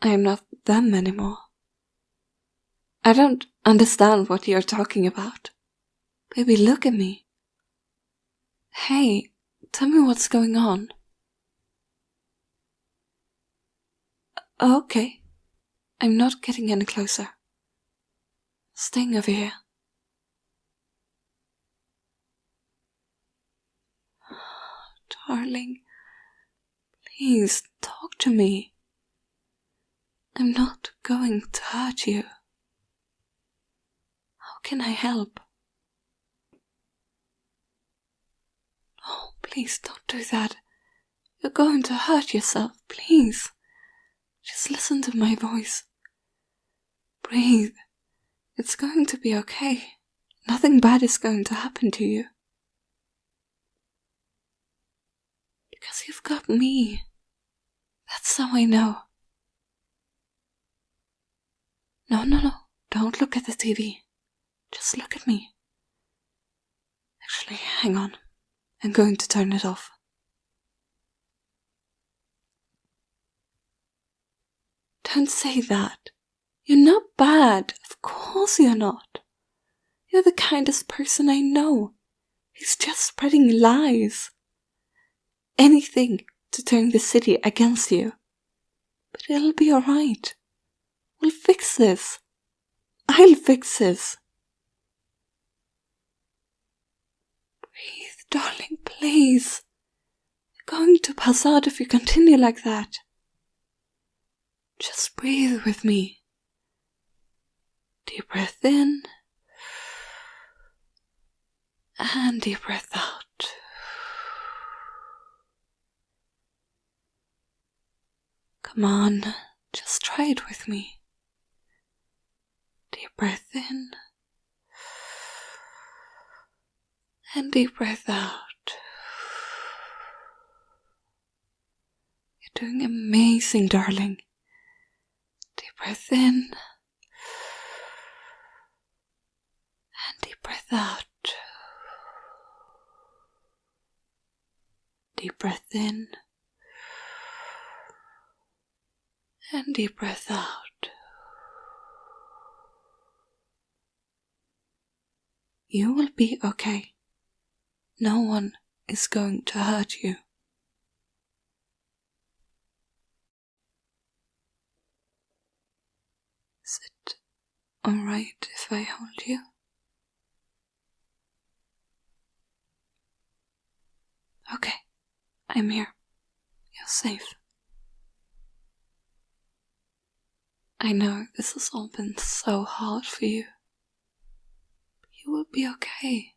I am not them anymore. I don't understand what you're talking about. Baby, look at me. Hey, tell me what's going on. Okay. I'm not getting any closer. Staying over here. Darling, please talk to me. I'm not going to hurt you. How can I help? Oh, please don't do that. You're going to hurt yourself, please. Just listen to my voice. Breathe. It's going to be okay. Nothing bad is going to happen to you. Because you've got me. That's how I know. No. Don't look at the TV. Just look at me. Actually, hang on. I'm going to turn it off. Don't say that. You're not bad. Of course you're not. You're the kindest person I know. He's just spreading lies. Anything to turn the city against you. But it'll be alright. We'll fix this. I'll fix this. Breathe, darling, please. You're going to pass out if you continue like that. Just breathe with me. Deep breath in. And deep breath out. Come on, just try it with me. Deep breath in. And deep breath out. You're doing amazing, darling. Deep breath in. And deep breath out. Deep breath in. And deep breath out. You will be okay. No one is going to hurt you. Is it alright if I hold you? Okay, I'm here. You're safe. I know this has all been so hard for you. But you will be okay.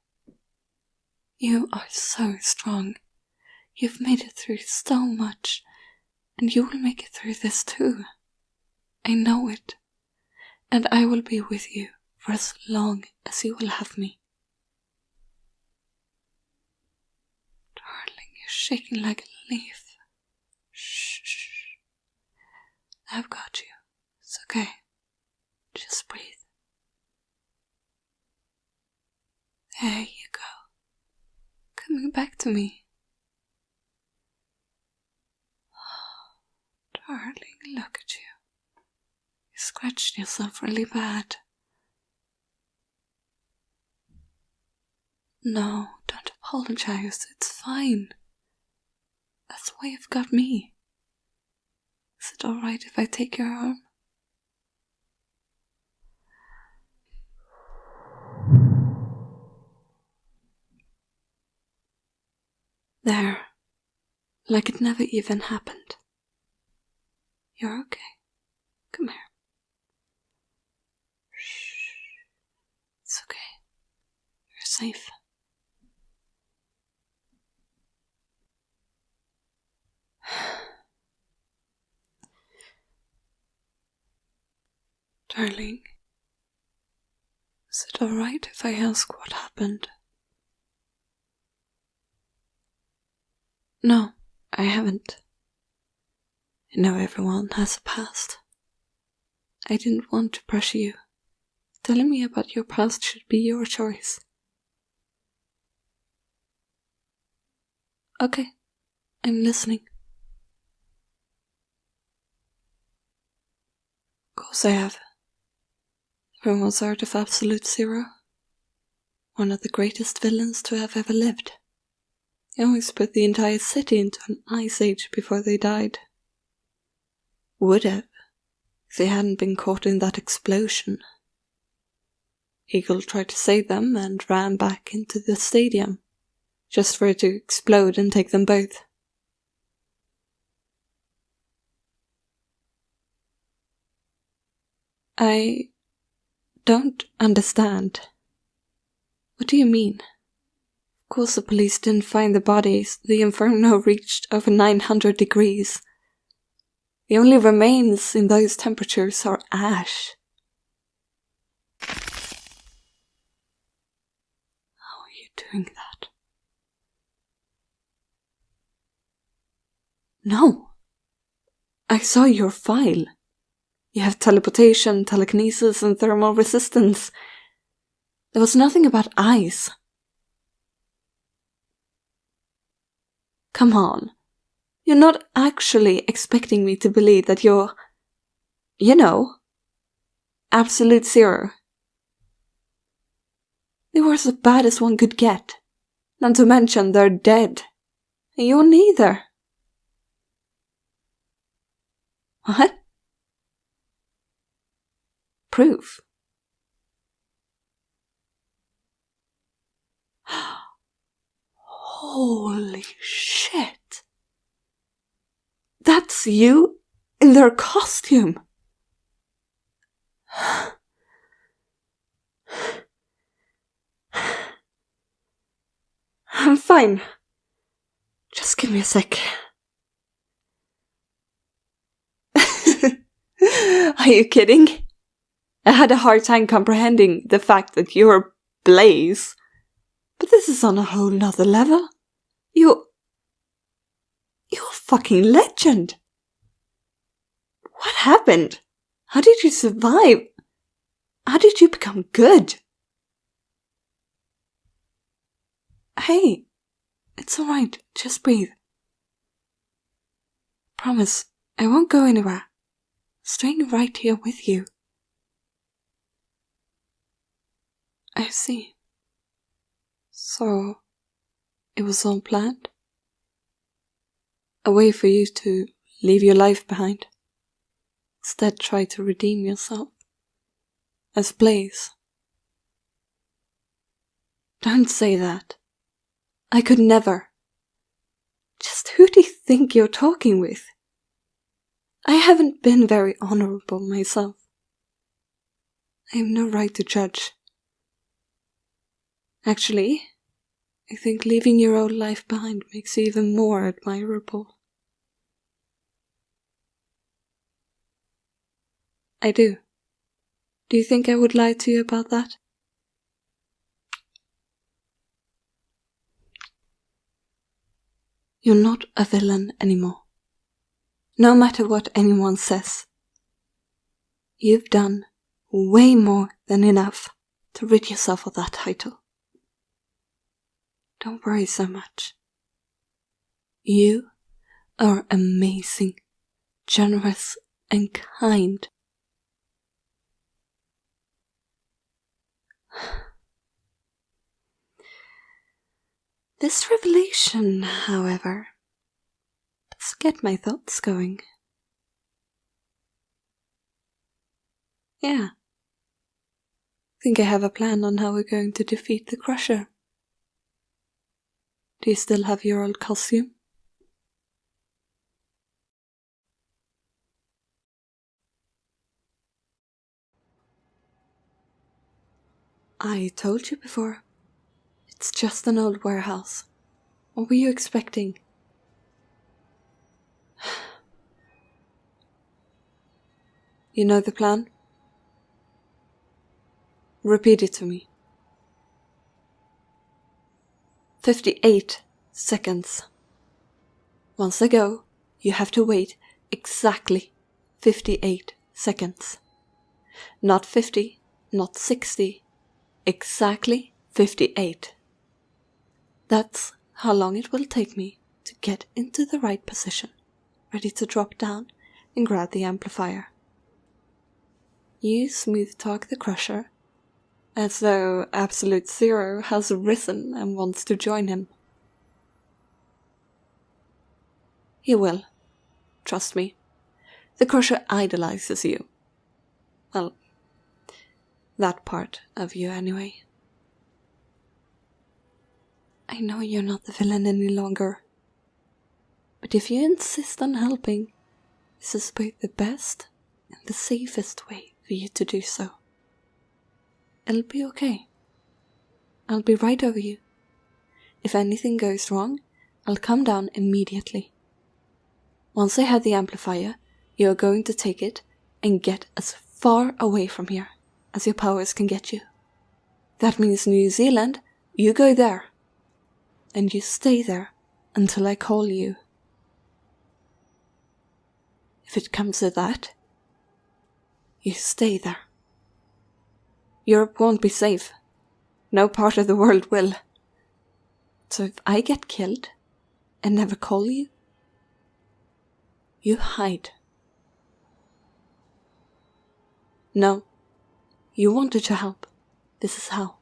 You are so strong. You've made it through so much, and you will make it through this too. I know it. And I will be with you for as long as you will have me. Darling, you're shaking like a leaf. Shh. I've got you. It's okay. Just breathe. There you go. Coming back to me. Oh, darling, look at you. You scratched yourself really bad. No, don't apologize. It's fine. That's why you've got me. Is it alright if I take your arm? There. Like it never even happened. You're okay. Come here. Shh. It's okay. You're safe. Darling, is it alright if I ask what happened? No, I haven't. I know everyone has a past. I didn't want to pressure you. Telling me about your past should be your choice. Okay, I'm listening. Of course I have. Everyone's heard of Absolute Zero. One of the greatest villains to have ever lived. He always put the entire city into an ice age before they died. Would have, if they hadn't been caught in that explosion. Eagle tried to save them and ran back into the stadium, just for it to explode and take them both. I don't understand. What do you mean? Of course the police didn't find the bodies. The inferno reached over 900 degrees. The only remains in those temperatures are ash. you doing that? No. I saw your file. You have teleportation, telekinesis, and thermal resistance. There was nothing about ice. Come on. You're not actually expecting me to believe that you're, absolute zero. They were as bad as one could get. Not to mention they're dead. And you're neither. What? Proof? Holy shit. That's you in their costume. I'm fine. Just give me a sec. Are you kidding? I had a hard time comprehending the fact that you're Blaze. But this is on a whole nother level. You're a fucking legend. What happened? How did you survive? How did you become good? Hey, it's alright, just breathe. Promise, I won't go anywhere. Staying right here with you. I see. So, it was all planned? A way for you to leave your life behind. Instead, try to redeem yourself. As Blaze. Don't say that. I could never. Just who do you think you're talking with? I haven't been very honorable myself. I have no right to judge. Actually, I think leaving your old life behind makes you even more admirable. I do. Do you think I would lie to you about that? You're not a villain anymore. No matter what anyone says. You've done way more than enough to rid yourself of that title. Don't worry so much. You are amazing, generous, and kind. This revelation, however, does get my thoughts going. Yeah. Think I have a plan on how we're going to defeat the Crusher. Do you still have your old costume? I told you before. It's just an old warehouse. What were you expecting? You know the plan? Repeat it to me. 58 seconds. Once I go, you have to wait exactly 58 seconds. Not 50, not 60, exactly 58. That's how long it will take me to get into the right position, ready to drop down and grab the amplifier. You smooth talk the Crusher, as though Absolute Zero has risen and wants to join him. He will. Trust me. The Crusher idolizes you. Well, that part of you anyway. I know you're not the villain any longer. But if you insist on helping, this is both the best and the safest way for you to do so. It'll be okay. I'll be right over you. If anything goes wrong, I'll come down immediately. Once I have the amplifier, you are going to take it and get as far away from here as your powers can get you. That means New Zealand, You go there. And you stay there until I call you. If it comes to that, you stay there. Europe won't be safe. No part of the world will. So if I get killed and never call you, you hide. No, you wanted to help. This is how.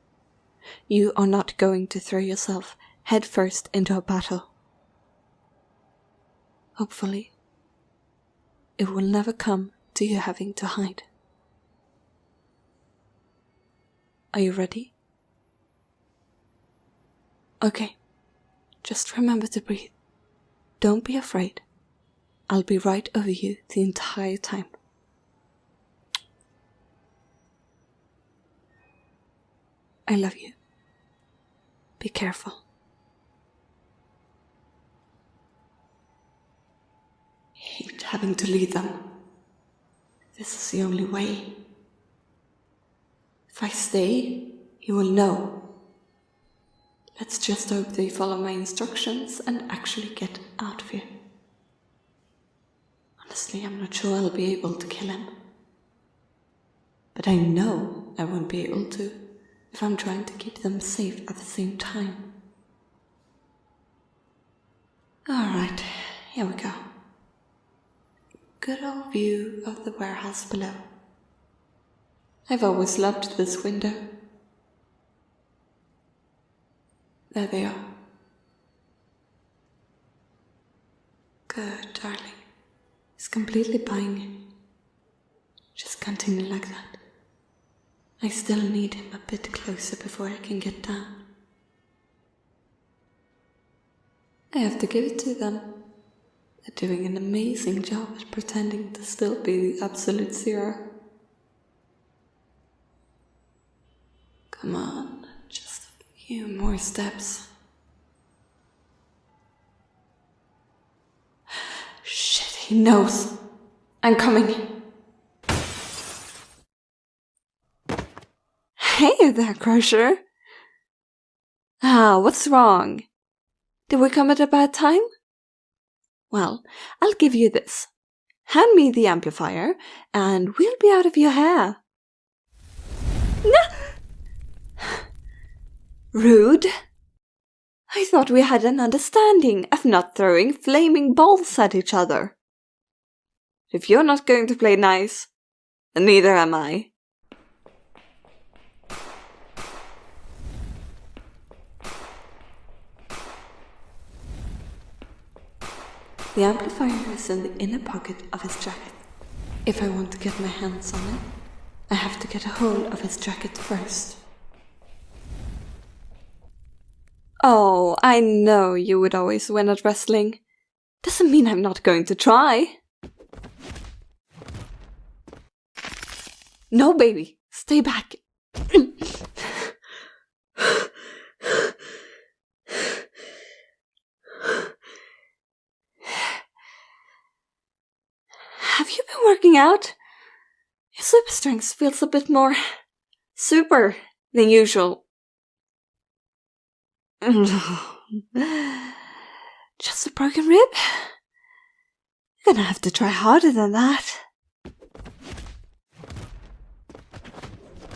You are not going to throw yourself headfirst into a battle. Hopefully, it will never come to you having to hide. Are you ready? Okay, just remember to breathe. Don't be afraid. I'll be right over you the entire time. I love you. Be careful. I hate having to lead them. This is the only way. If I stay, you will know. Let's just hope they follow my instructions and actually get out of here. Honestly, I'm not sure I'll be able to kill him. But I know I won't be able to if I'm trying to keep them safe at the same time. Alright, here we go. Good old view of the warehouse below. I've always loved this window. There they are. Good, darling. He's completely buying it. Just continue like that. I still need him a bit closer before I can get down. I have to give it to them. They're doing an amazing job at pretending to still be the absolute zero. Come on, just a few more steps. Shit, he knows. I'm coming. Hey there, Crusher. What's wrong? Did we come at a bad time? Well, I'll give you this. Hand me the amplifier, and we'll be out of your hair. Rude. I thought we had an understanding of not throwing flaming balls at each other. If you're not going to play nice, neither am I. The amplifier is in the inner pocket of his jacket. If I want to get my hands on it, I have to get a hold of his jacket first. Oh, I know you would always win at wrestling. Doesn't mean I'm not going to try. No, baby, stay back. Have you been working out? Your super strength feels a bit more super than usual. Just a broken rib? You're gonna have to try harder than that.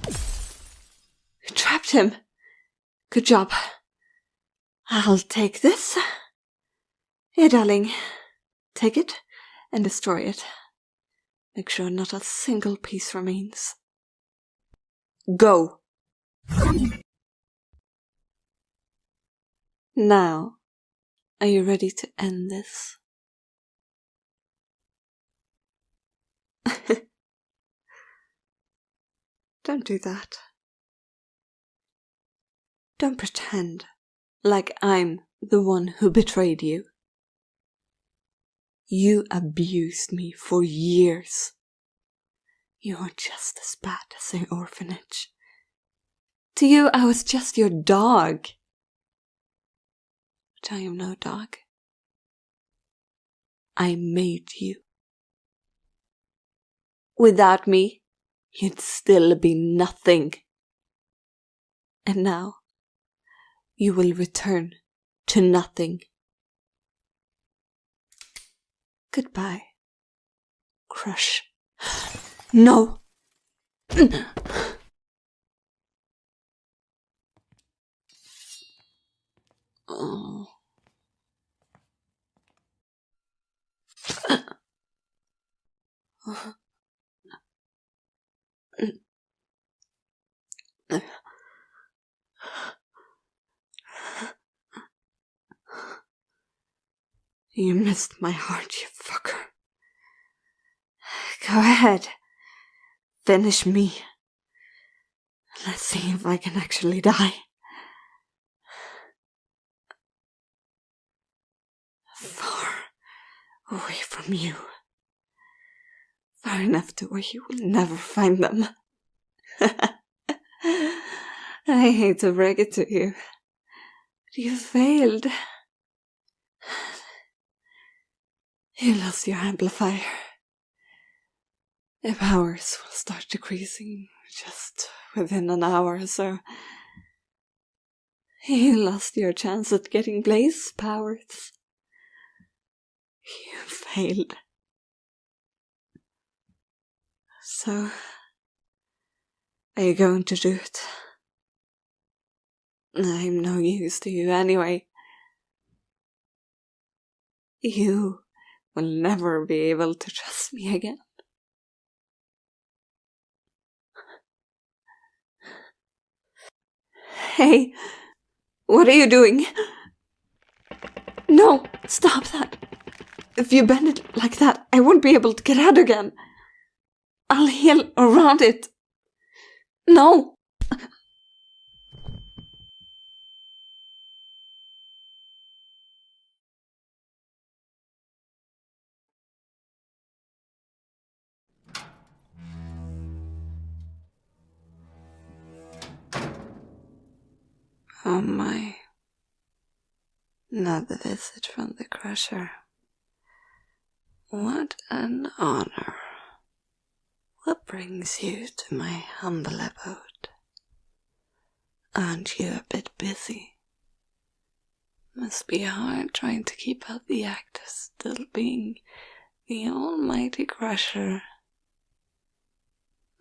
You trapped him. Good job. I'll take this. Here, darling. Take it and destroy it. Make sure not a single piece remains. Go! Now, are you ready to end this? Don't do that. Don't pretend like I'm the one who betrayed you. You abused me for years. You were just as bad as an orphanage. To you, I was just your dog. But I am no dog. I made you. Without me, you'd still be nothing. And now, you will return to nothing. Goodbye, crush. No! Oh. You missed my heart, you fucker. Go ahead. Finish me. Let's see if I can actually die. Far away from you. Far enough to where you will never find them. I hate to break it to you, but you failed. You lost your amplifier. The powers will start decreasing just within an hour or so. You lost your chance at getting blaze powers. You failed. So, are you going to do it? I'm no use to you anyway. You will never be able to trust me again. Hey, what are you doing? No, stop that. If you bend it like that, I won't be able to get out again. I'll heal around it. No. Oh my. Another visit from the Crusher. What an honor. What brings you to my humble abode? Aren't you a bit busy? Must be hard trying to keep up the act of still being the almighty Crusher.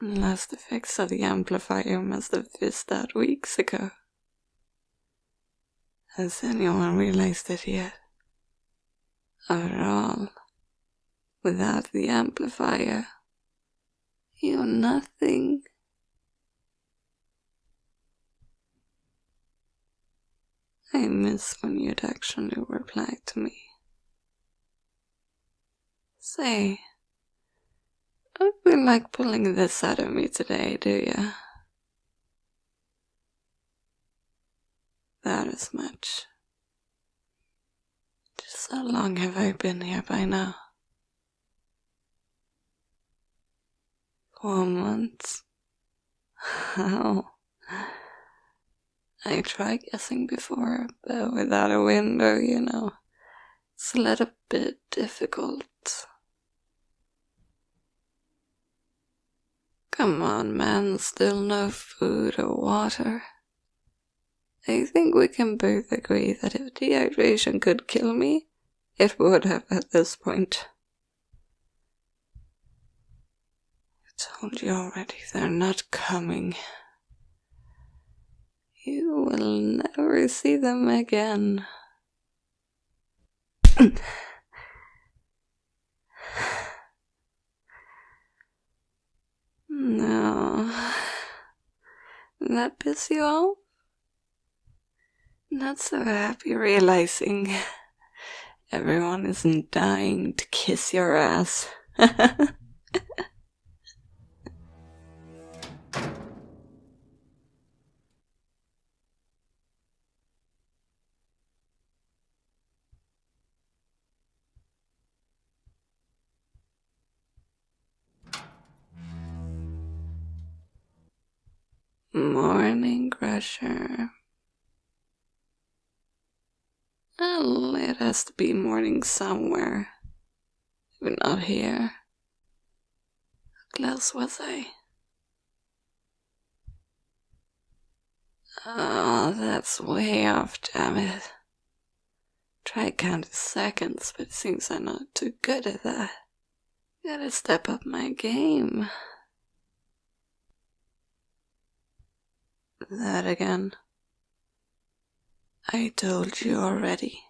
Last effects of the amplifier must have fizzed out weeks ago. Has anyone realized it yet? After all, without the amplifier, you're nothing. I miss when you'd actually reply to me. Say, don't feel like pulling this out of me today, do ya? That is much. Just how long have I been here by now? 4 months? How? I tried guessing before, but without a window, you know, it's a little bit difficult. Come on, man, still no food or water. I think we can both agree that if dehydration could kill me, it would have at this point. I told you already, they're not coming. You will never see them again. No. That piss you off? Not so happy realizing everyone isn't dying to kiss your ass. Morning, Crusher. Well, it has to be morning somewhere. If not here. How close was I? Oh, that's way off, damn it. Try counting seconds, but it seems I'm not too good at that. Gotta step up my game. That again. I told you already.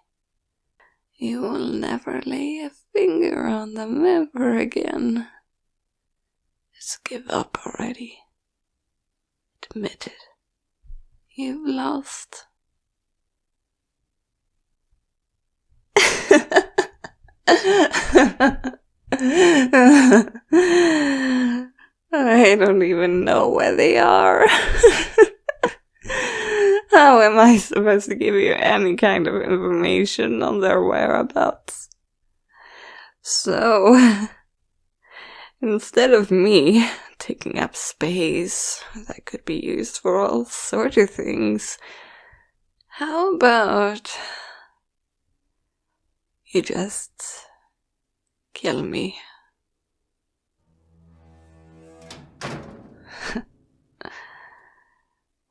You will never lay a finger on them ever again. Just give up already. Admit it. You've lost. I don't even know where they are. How am I supposed to give you any kind of information on their whereabouts? So, instead of me taking up space that could be used for all sorts of things, how about you just kill me?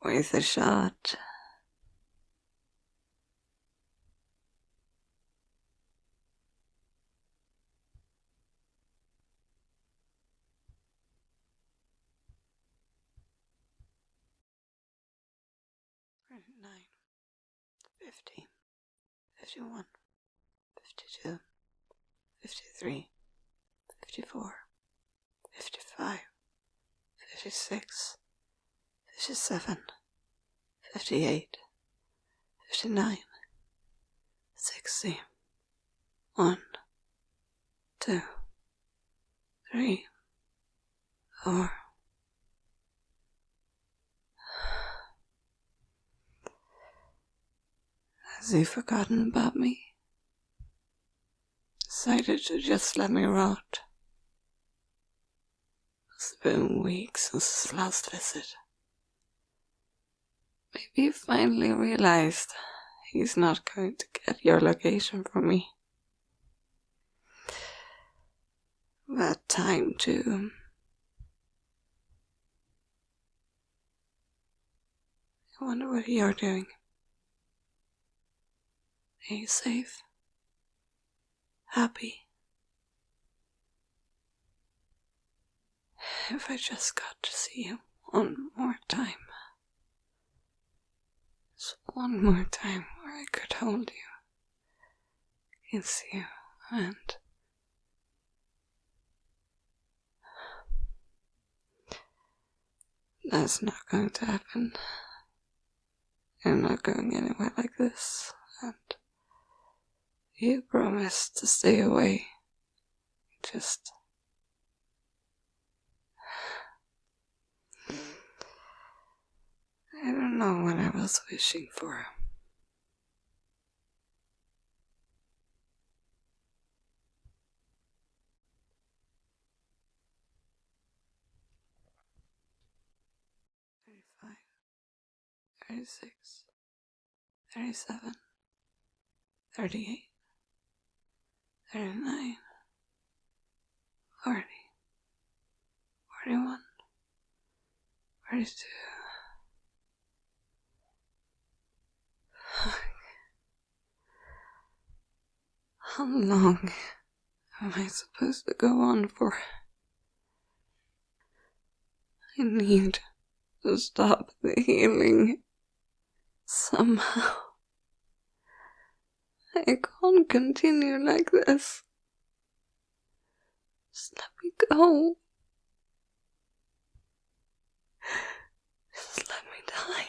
Worth a shot. Nine, 50, 51, 52, 53, 54, 55, 56, 57, 58, 59, 60, 1, 2, 3, 4. Has he forgotten about me? Decided to just let me rot? It's been weeks since his last visit. Maybe he finally realized he's not going to get your location from me. About time to... I wonder what you're doing. Are you safe? Happy? If I just got to see you one more time. Just one more time where I could hold you, kiss you, and... That's not going to happen. I'm not going anywhere like this, and you promised to stay away. Just... I don't know what I was wishing for. "35, 36, 37, 38, 39, 40, 41, 42. How long am I supposed to go on for? I need to stop the healing. Somehow. I can't continue like this. Just let me go. Just let me die.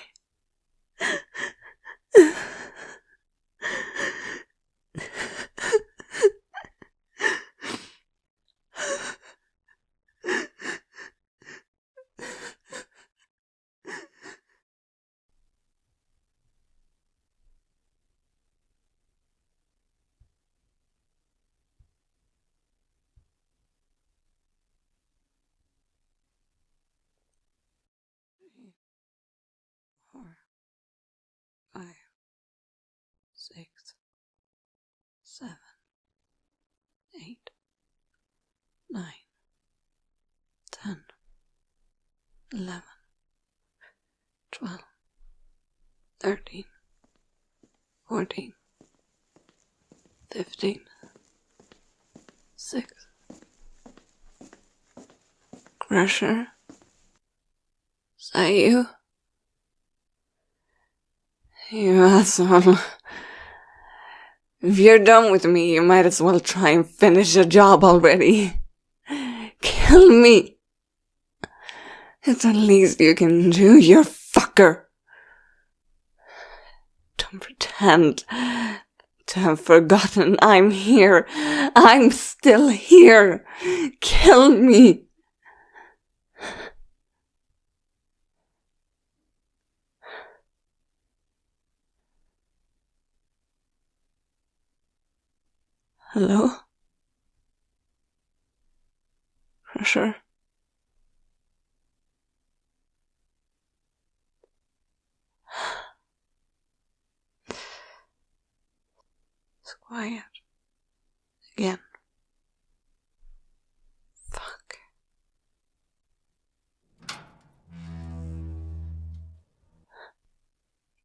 Three, 4, 5, 6, 7, 8, 9, 10, 11, 12, 13, 14, 15, 6. Crusher? Is that you? You asshole. If you're done with me, you might as well try and finish your job already. Kill me. It's the least you can do, you fucker. Don't pretend to have forgotten I'm here. I'm still here. Kill me. Hello? Crusher? It's quiet. Again. Fuck.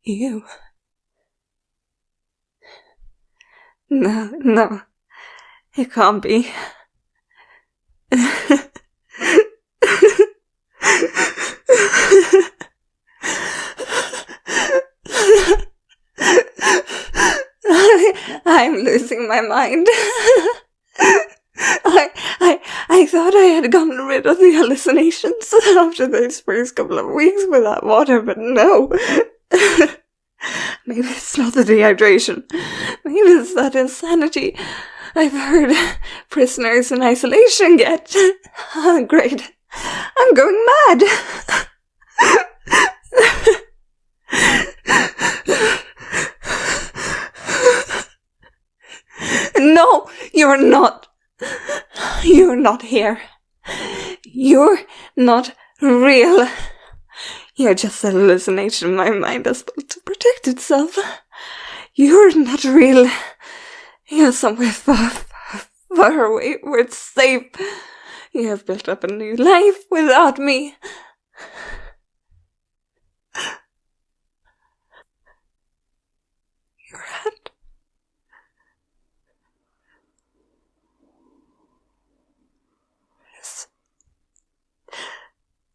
You. No. It can't be. I'm losing my mind. I thought I had gotten rid of the hallucinations after those first couple of weeks with that water, but no. Maybe it's not the dehydration. Maybe it's that insanity I've heard prisoners in isolation get. Oh, great. I'm going mad. No, you're not. You're not here. You're not real. You're just a hallucination my mind has built to protect itself. You're not real. You're somewhere far away where it's safe. You have built up a new life without me. Your hand.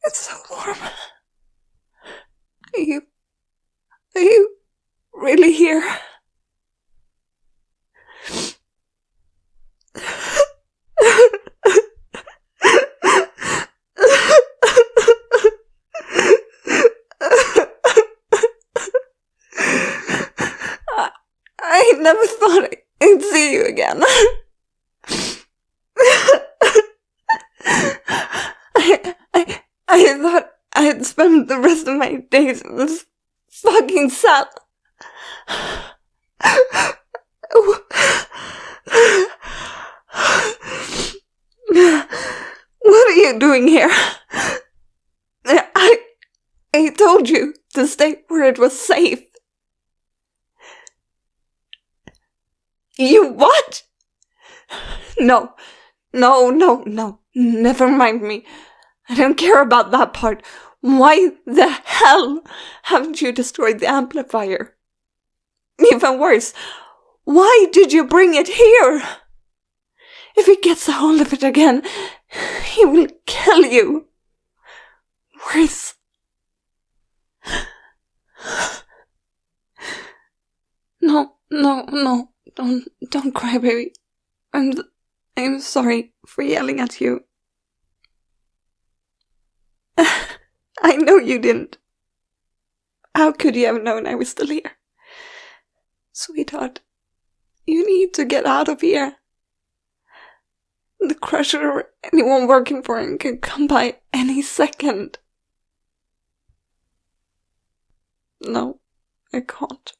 It's so warm. Are you really here? I never thought I'd see you again. I thought I'd spend the rest of my days in this fucking cell. What are you doing here? I told you to stay where it was safe. You what? No. Never mind me. I don't care about that part. Why the hell haven't you destroyed the amplifier? Even worse, why did you bring it here? If he gets a hold of it again, he will kill you. Worse. No. Don't cry, baby. I'm sorry for yelling at you. I know you didn't. How could you have known I was still here? Sweetheart, you need to get out of here. The Crusher or anyone working for him can come by any second. No, I can't.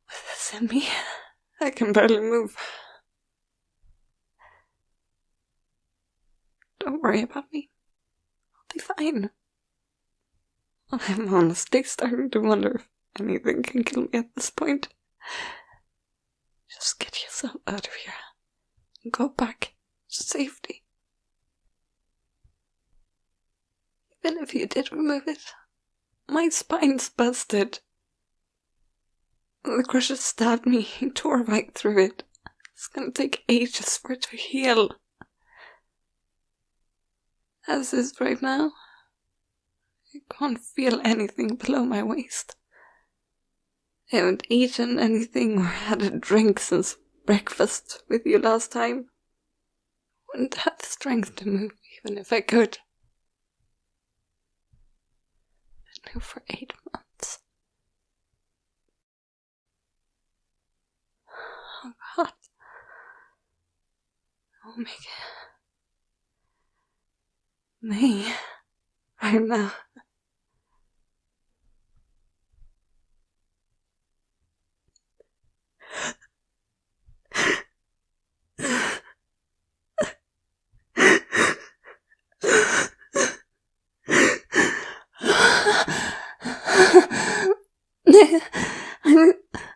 With this in me, I can barely move. Don't worry about me. I'll be fine. I'm honestly starting to wonder if anything can kill me at this point. Just get yourself out of here and go back to safety. Even if you did remove it, My spine's busted. The crusher stabbed me, he tore right through it. It's gonna take ages for it to heal. As is right now, I can't feel anything below my waist. I haven't eaten anything or had a drink since breakfast with you last time. Wouldn't have the strength to move even if I could. Been new for 8 months. Oh God. Oh my God. Me. Right now.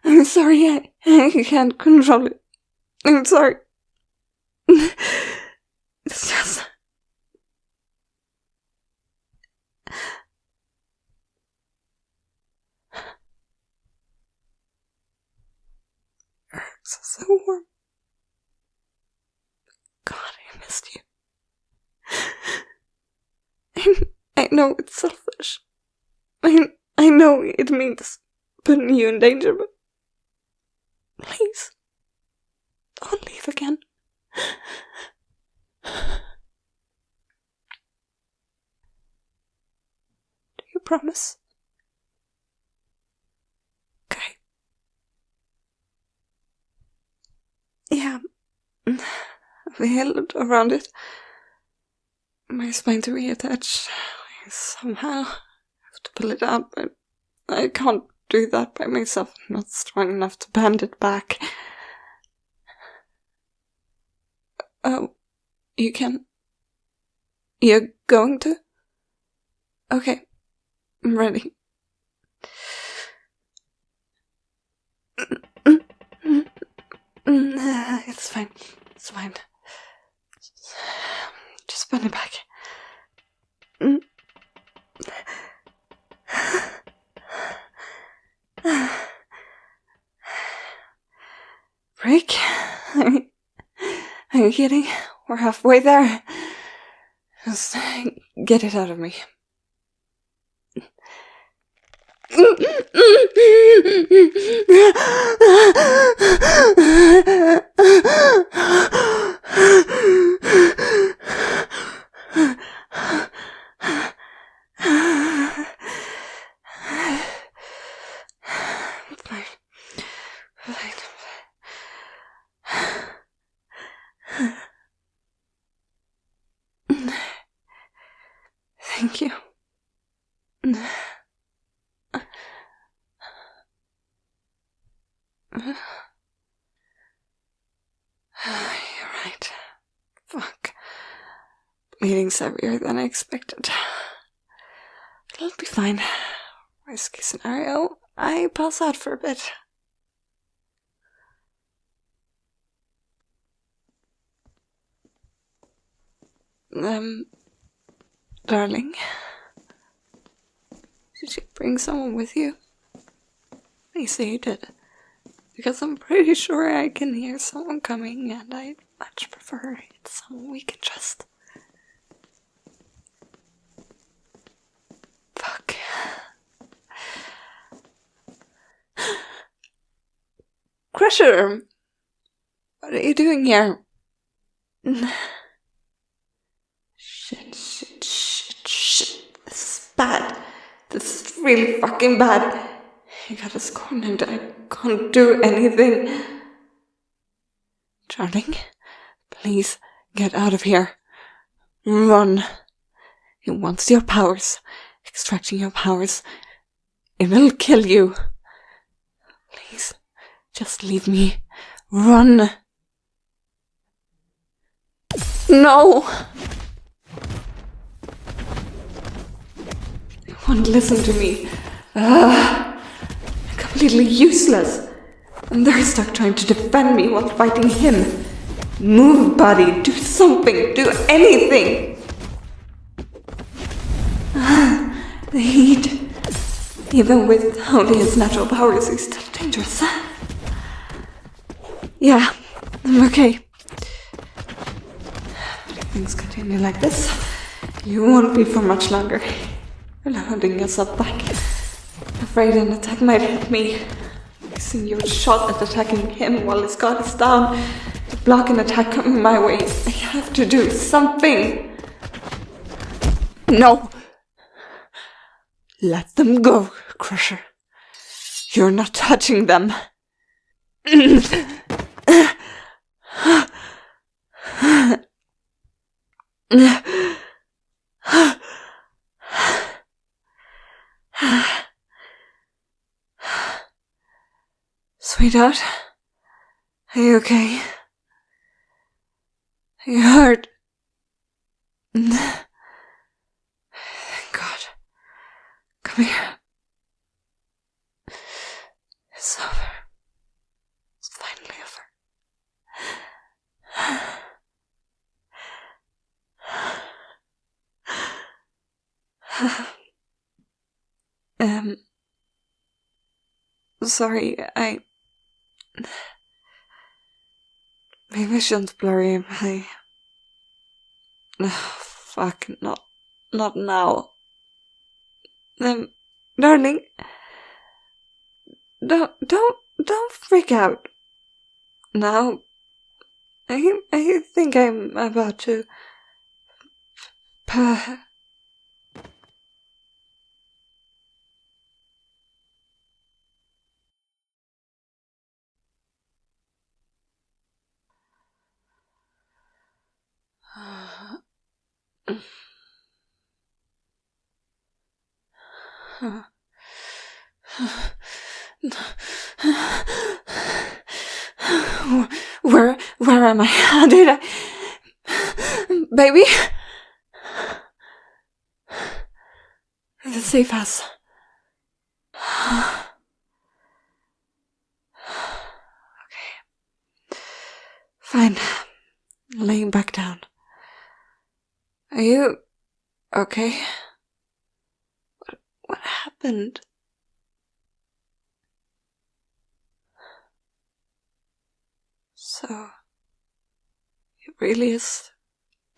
I'm sorry, I can't control it. I'm sorry. It's just... Your arms are so warm. God, I missed you. I know it's selfish. I know it means putting you in danger, but please, don't leave again. Do you promise? Okay. Yeah, I've healed around it. My spine to reattach. Somehow, I have to pull it out, but I can't do that by myself. I'm not strong enough to bend it back. Oh, you can? You're going to? Okay, I'm ready. It's fine. It's fine. Just bend it back. Break? Are you kidding? We're halfway there. Just get it out of me. Thank you. You're right. Fuck. Bleeding's heavier than I expected. It'll be fine. Worst case scenario, I pass out for a bit. Darling, did you bring someone with you? Please say you did, because I'm pretty sure I can hear someone coming, and I'd much prefer it's someone we can trust. Fuck. Crusher! What are you doing here? Shit. This is bad. This is really fucking bad. You got us cornered. I can't do anything. Darling, please get out of here. Run. He wants your powers. Extracting your powers. It will kill you. Please, just leave me. Run. No! They won't listen to me. Completely useless. And they're stuck trying to defend me while fighting him. Move, buddy. Do something. Do anything. The heat. Even with only his natural powers, he's still dangerous. Yeah, I'm okay. If things continue like this, you won't be for much longer. You're holding yourself back. Afraid an attack might hit me. I've seen you shot at attacking him while his guard is down. To block an attack coming my way, I have to do something. No! Let them go, Crusher. You're not touching them. Sweetheart, are you okay? Are you hurt? Thank God. Come here. It's over. It's finally over. Sorry, my vision's blurry. Fuck, not now. Darling, don't freak out. Now, I think I'm about to Where am I? How did I? Baby? The safe house. Okay. Fine. Laying back down. Are you okay? What happened? So, he really is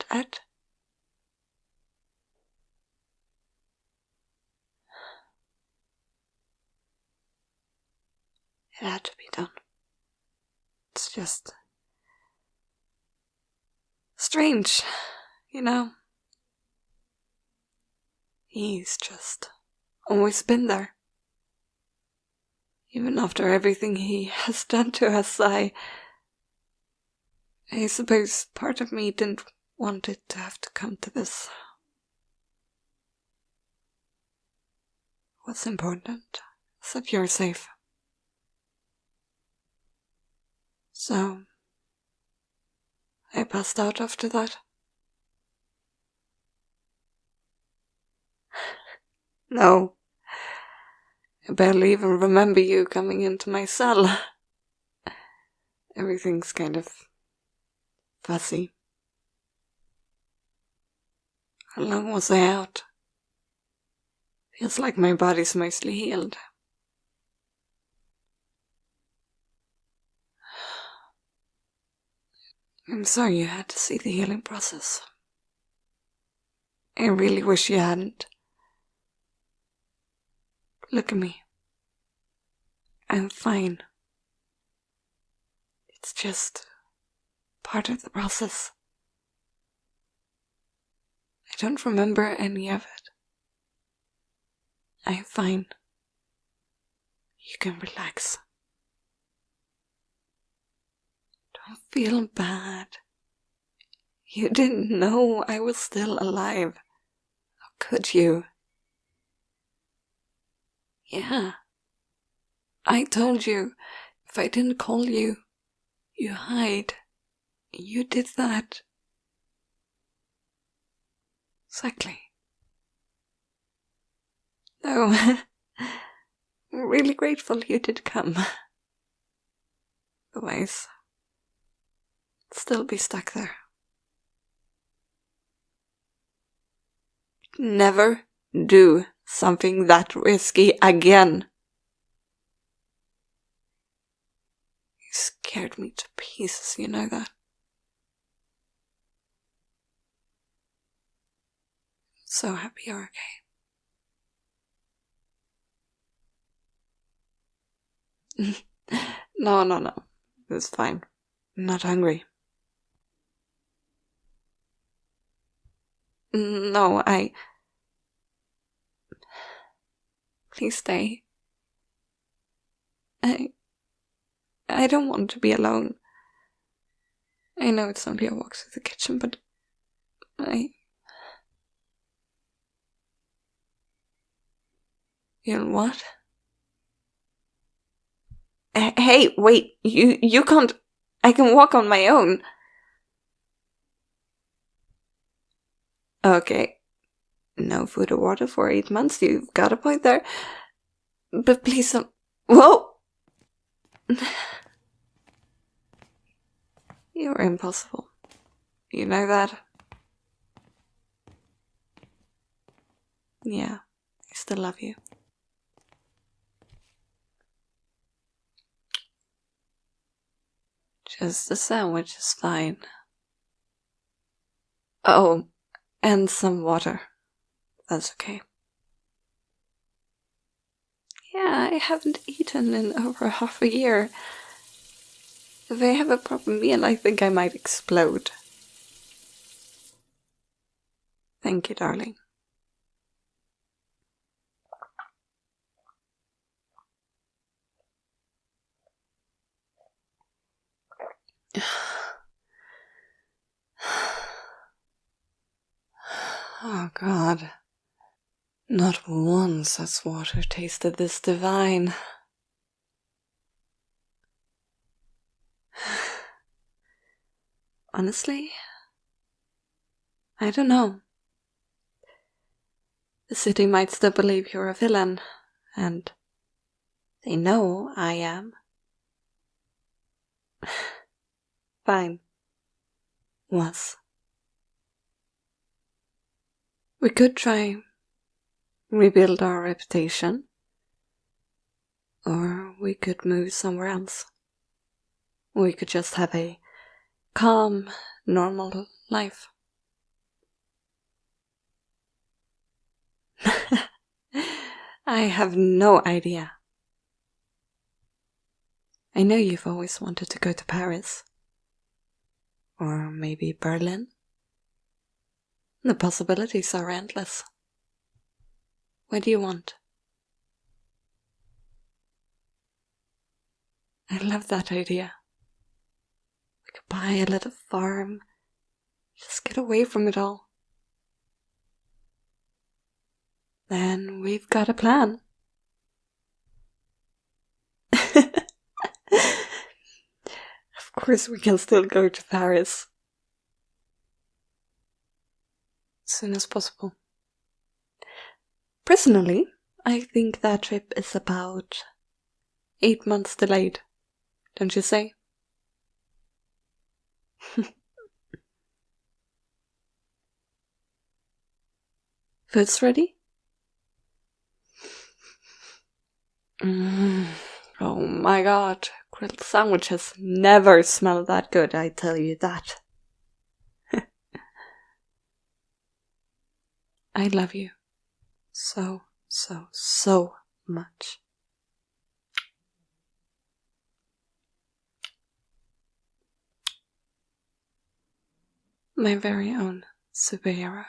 dead? It had to be done. It's just strange, you know? He's just always been there. Even after everything he has done to us, I suppose part of me didn't want it to have to come to this. What's important is that you're safe. So, I passed out after that. No. I barely even remember you coming into my cell. Everything's kind of fuzzy. How long was I out? Feels like my body's mostly healed. I'm sorry you had to see the healing process. I really wish you hadn't. Look at me. I'm fine. It's just part of the process. I don't remember any of it. I'm fine. You can relax. Don't feel bad. You didn't know I was still alive. How could you? Yeah. I told you, if I didn't call you, you hide. You did that. Exactly. No, I'm really grateful you did come. Otherwise, I'd still be stuck there. Never do something that risky again. You scared me to pieces, you know that. So happy you're okay. No. It's fine. I'm not hungry. No, Please stay. I don't want to be alone. I know it's only a walk to the kitchen, but You know what? Hey, wait, you can't... I can walk on my own. Okay. No food or water for 8 months, you've got a point there. But please don't... Whoa! You're impossible. You know that? Yeah, I still love you. Just a sandwich is fine. Oh, and some water. That's okay. Yeah, I haven't eaten in over half a year. If I have a proper meal, I think I might explode. Thank you, darling. Oh, God. Not once has water tasted this divine. Honestly, I don't know. The city might still believe you're a villain, and they know I am. Fine. Was. We could try rebuild our reputation, or we could move somewhere else. We could just have a calm, normal life. I have no idea. I know you've always wanted to go to Paris. Or maybe Berlin. The possibilities are endless. What do you want? I love that idea. We could buy a little farm. Just get away from it all. Then we've got a plan. Of course we can still go to Paris. As soon as possible. Personally, I think that trip is about 8 months delayed. Don't you say? Food's ready? Oh my god, grilled sandwiches never smell that good, I tell you that. I love you so much. My very own superhero.